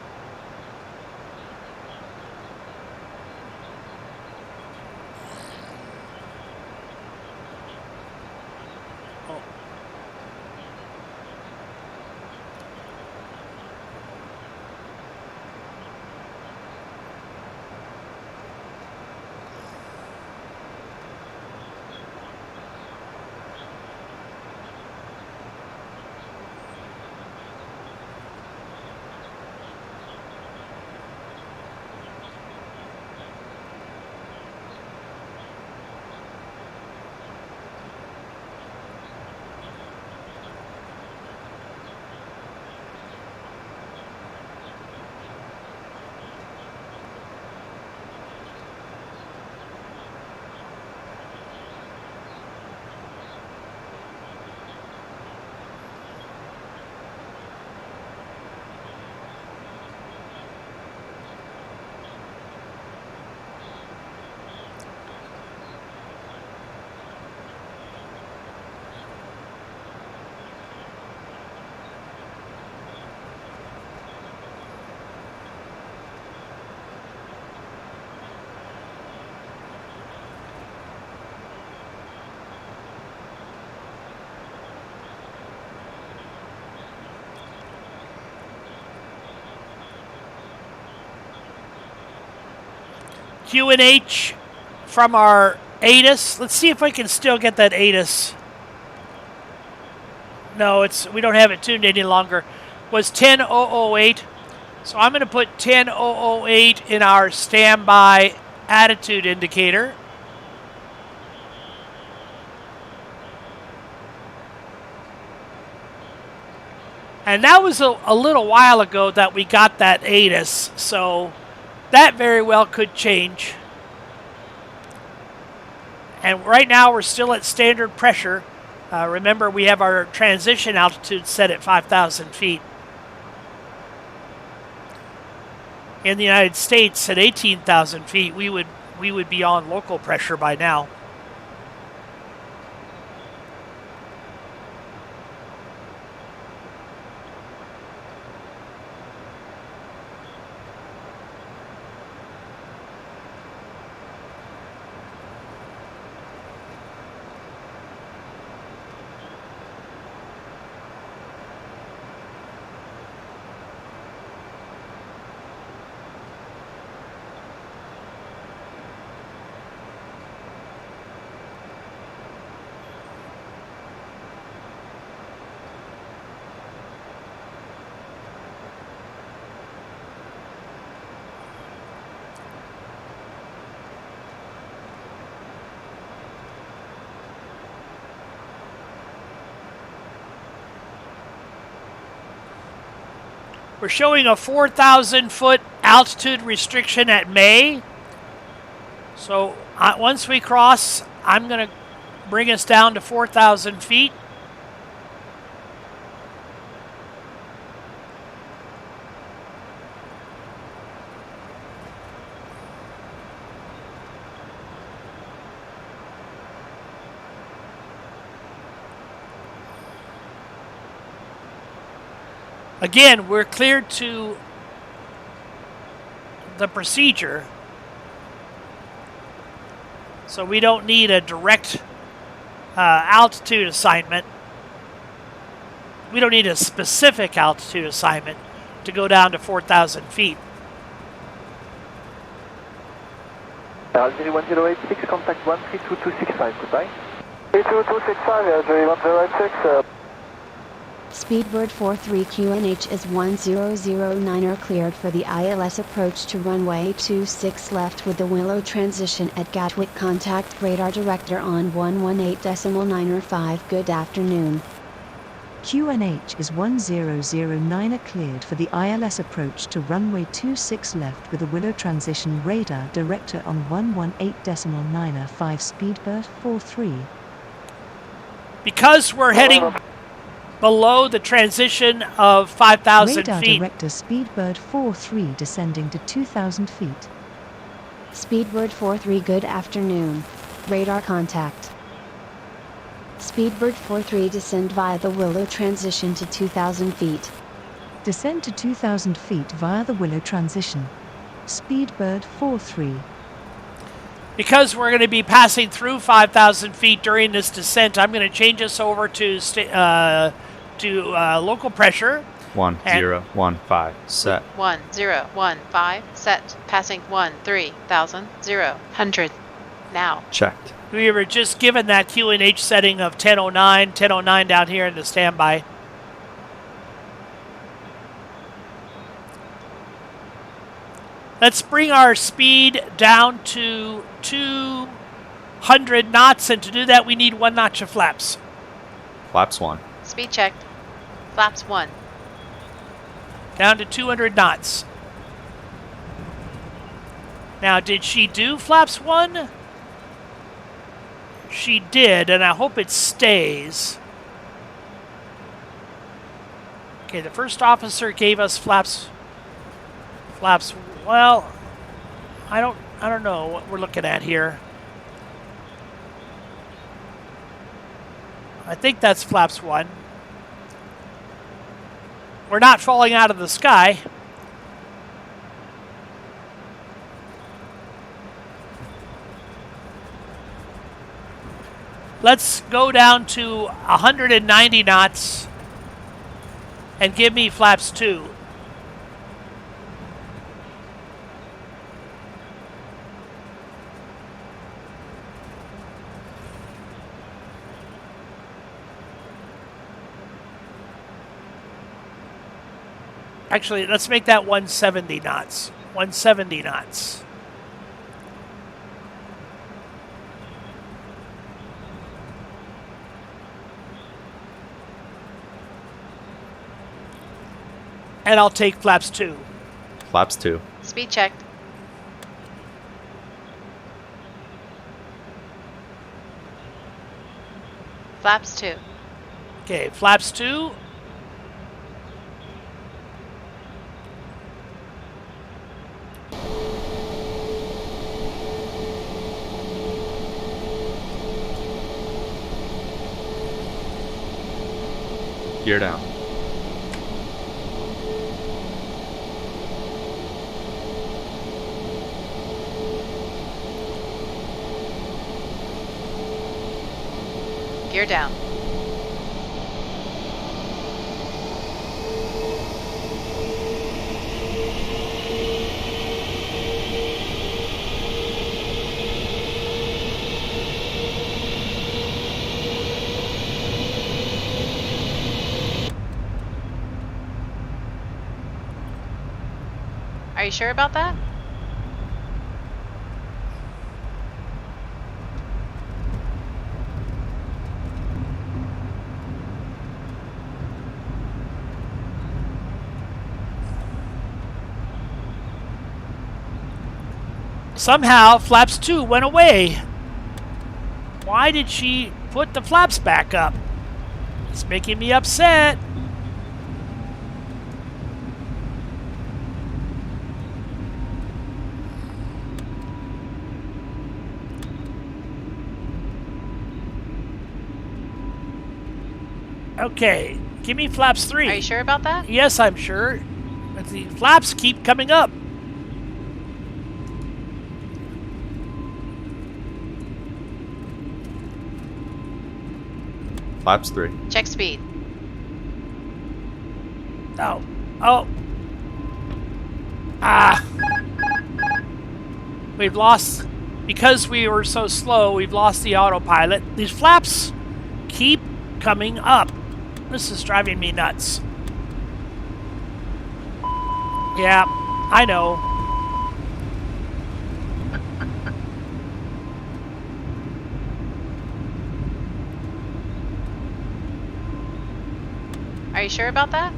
QNH from our ATIS. Let's see if I can still get that ATIS. No, we don't have it tuned any longer. Was 10.008. So I'm going to put 10.008 in our standby attitude indicator. And that was a little while ago that we got that ATIS. So that very well could change. And right now we're still at standard pressure. Remember, we have our transition altitude set at 5,000 feet. In the United States, at 18,000 feet, we would be on local pressure by now. We're showing a 4,000 foot altitude restriction at May. So once we cross, I'm going to bring us down to 4,000 feet. Again, we're cleared to the procedure, so we don't need a direct altitude assignment. We don't need a specific altitude assignment to go down to 4,000 feet. 01086, contact 132265, goodbye. 32265, Jerry 1086. Speedbird 43 QNH is 1009er cleared for the ILS approach to runway 26 left with the Willow transition at Gatwick. Contact radar director on 118.905. Good afternoon. QNH is 1009er cleared for the ILS approach to runway 26 left with the Willow transition. Radar director on 118.905. Speedbird 43. Because we're heading below the transition of 5,000 Radar feet. director Speedbird 43 descending to 2,000 feet. Speedbird 43 good afternoon. Radar contact. Speedbird 43 descend via the Willow transition to 2,000 feet. Descend to 2,000 feet via the Willow transition. Speedbird 43. Because we're going to be passing through 5,000 feet during this descent, I'm going to change us over to local pressure. 1015 set. 1015 set. Passing 13,000 100. Now. Checked. We were just given that QNH setting of 1009 down here in the standby. Let's bring our speed down to 200 knots, and to do that we need 1 notch of flaps. Flaps 1. Speed checked. Flaps 1. Down to 200 knots. Now, did she do flaps 1? She did, and I hope it stays. Okay, the first officer gave us flaps. Well, I don't know what we're looking at here. I think that's flaps 1. We're not falling out of the sky. Let's go down to 190 knots and give me flaps 2. Actually, let's make that 170 knots. 170 knots. And I'll take flaps 2. Flaps 2. Speed checked. Flaps 2. Okay, flaps 2. Gear down. Gear down. Are you sure about that? Somehow, flaps 2 went away. Why did she put the flaps back up? It's making me upset. Okay, give me flaps 3. Are you sure about that? Yes, I'm sure. But the flaps keep coming up. Flaps 3. Check speed. Oh. Oh. Ah. We've lost, because we were so slow, we've lost the autopilot. These flaps keep coming up. This is driving me nuts. Yeah, I know. Are you sure about that?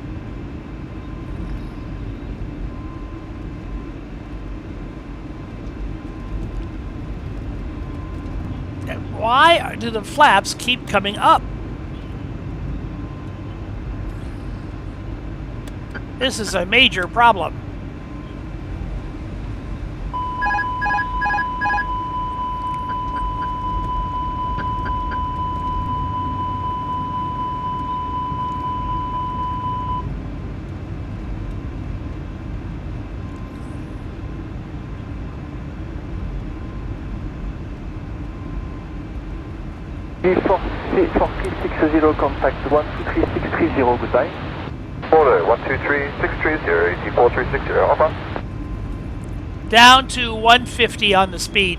Why do the flaps keep coming up? This is a major problem. E4360 contact 123.630, goodbye. Order 123.630, ET4360, over. Down to 150 on the speed.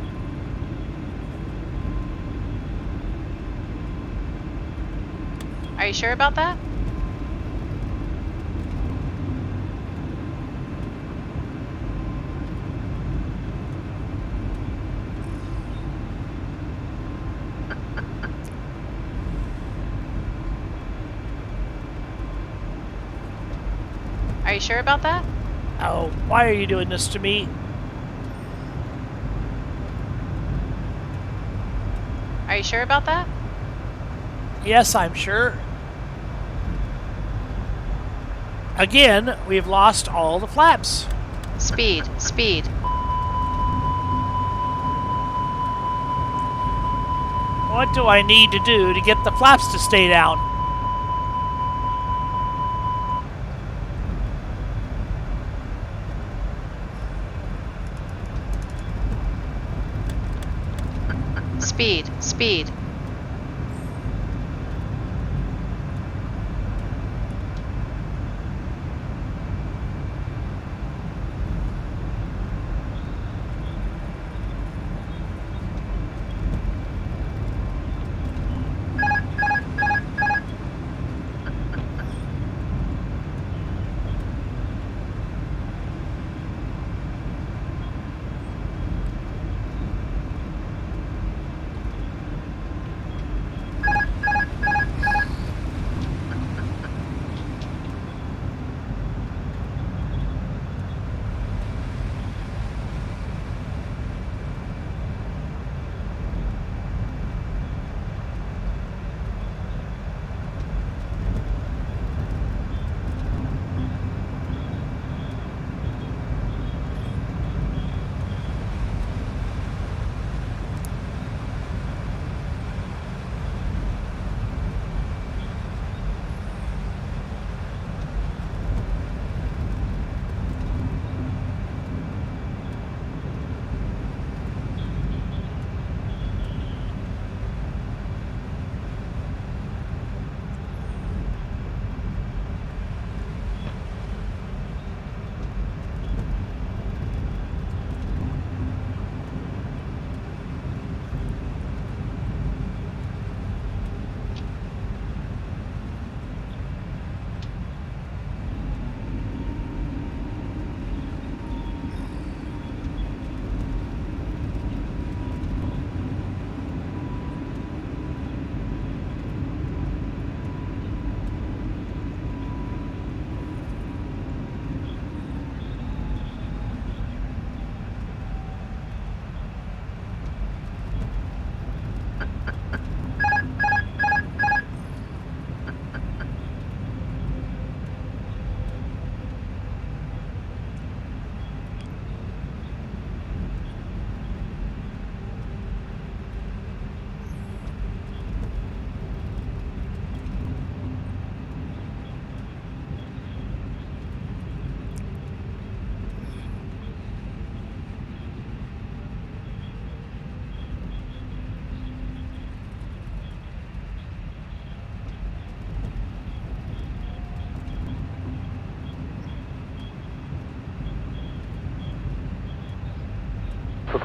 Are you sure about that? Are you sure about that? Oh, why are you doing this to me? Are you sure about that? Yes, I'm sure. Again, we've lost all the flaps. Speed, speed. What do I need to do to get the flaps to stay down? Speed, speed.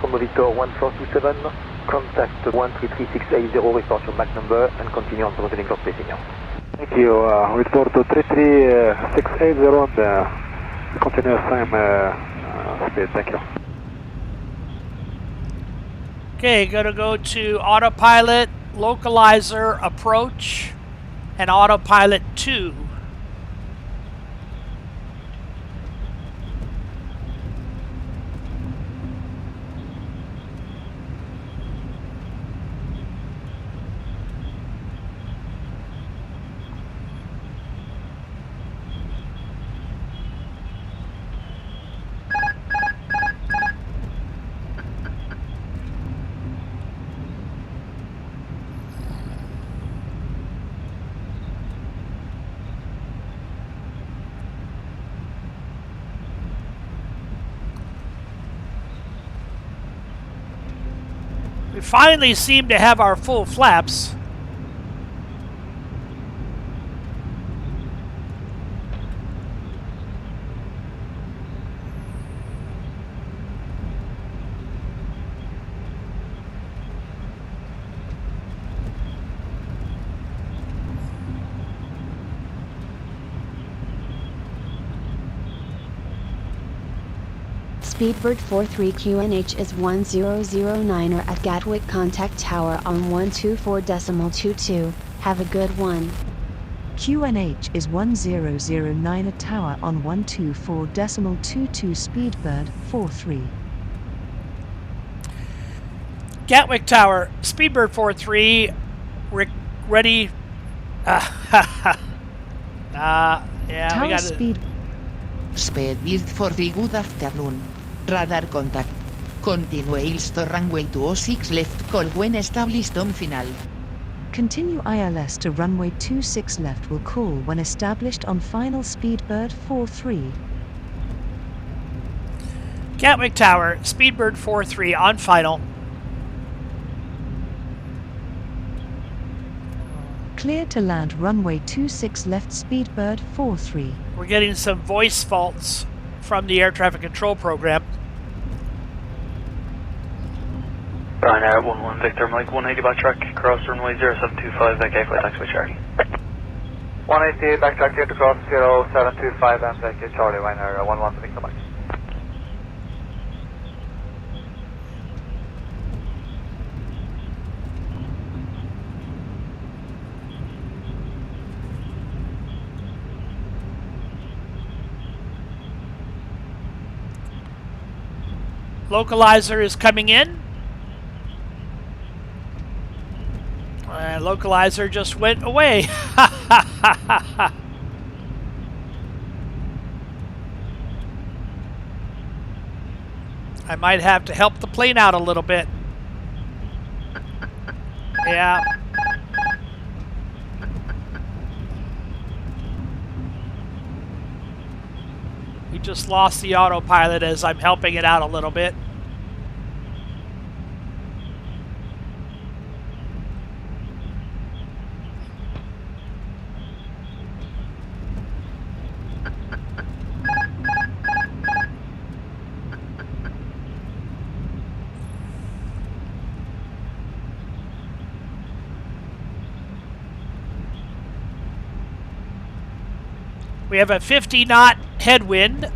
Monitor 1427, contact 133.680, report your MAC number and continue on proceeding for spacing. Thank you. Report to 33680 and continuous time speed. Thank you. Okay, gonna go to autopilot, localizer, approach, and autopilot 2. We finally seem to have our full flaps. Speedbird 43QNH is 1009er at Gatwick, contact tower on 124.22, have a good one. QNH is 1009 at tower on 124.22 Speedbird 43. Gatwick Tower, Speedbird 43, ready. Yeah, Tower we got speed. Speedbird 43, good afternoon. Radar contact. Continue east to runway 26 left, call when established on final. Continue ILS to runway 26 left, will call when established on final. Speedbird 43. Gatwick Tower, Speedbird 43 on final. Clear to land runway 26 left, Speedbird 43. We're getting some voice faults from the air traffic control program. Ryanair 11 Victor Mike 180 backtrack, cross runway 0725, vacate flight taxiway Charlie. 180 backtrack here to cross 0725 and vacate Charlie, Ryanair 11 Victor Mike. Localizer is coming in. Localizer just went away. I might have to help the plane out a little bit. Yeah. We just lost the autopilot as I'm helping it out a little bit. We have a 50-knot headwind.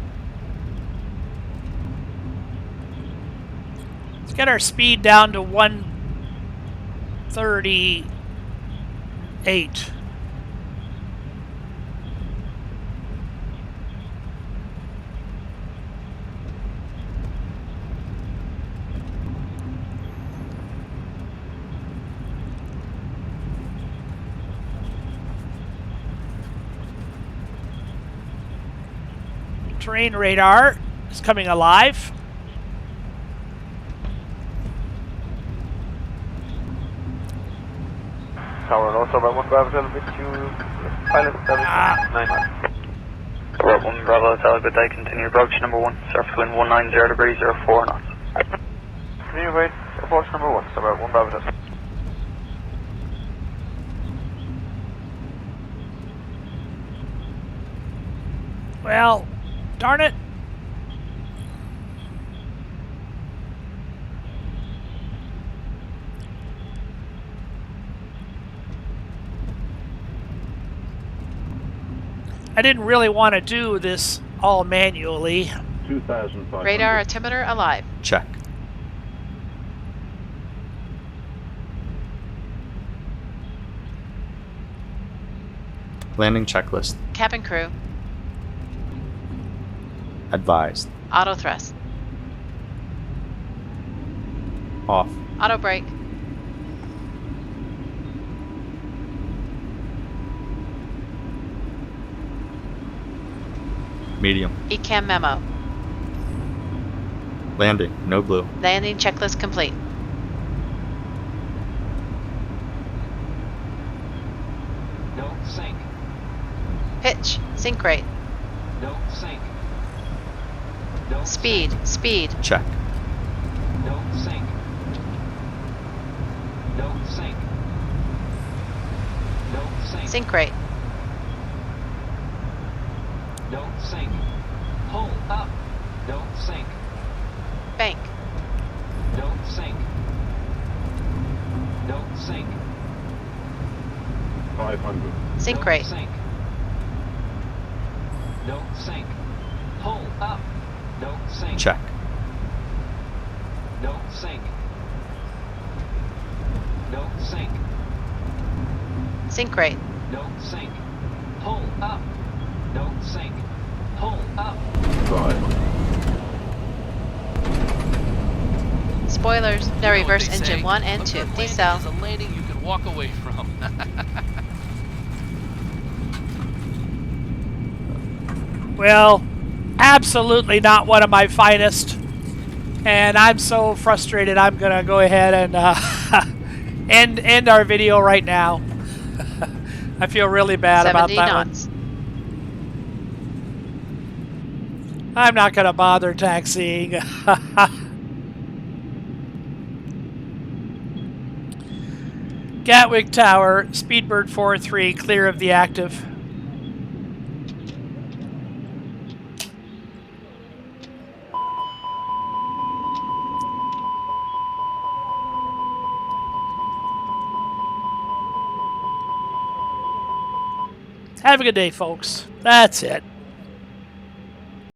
Let's get our speed down to 138. Terrain radar is coming alive. Tower also about 1 Bravo with you, pilot 799. Tower 1 Bravo, tell a good day, continue approach number 1, surface wind 190 degrees, 04 knots. Continue wait, approach number 1, Tower 1 Bravo. Well, darn it. I didn't really want to do this all manually. 2,500. Radar altimeter alive. Check. Landing checklist. Cabin crew. Advised. Auto thrust. Off. Auto brake. Medium. ECAM memo. Landing. No blue. Landing checklist complete. No sink. Pitch. Sink rate. No sink. No Speed. Speed. Check. No sink. No sink. No sink. Sink rate. No sink. Pull up. No sink. Bank. No sink. No sink. 500. Sink No rate. sink. No sink. Pull up. No sink. Check. No sink. No sink. Sink rate. No sink. Pull up. No sink. Pull up. 5. Spoilers. No reverse They engine say, 1 and a 2. good landing Decel. is a landing you can walk away from. Well, absolutely not one of my finest. And I'm so frustrated, I'm going to go ahead and end our video right now. I feel really bad about 70 that knots. one. I'm not going to bother taxiing. Gatwick Tower, Speedbird 4-3, clear of the active. Have a good day, folks. That's it.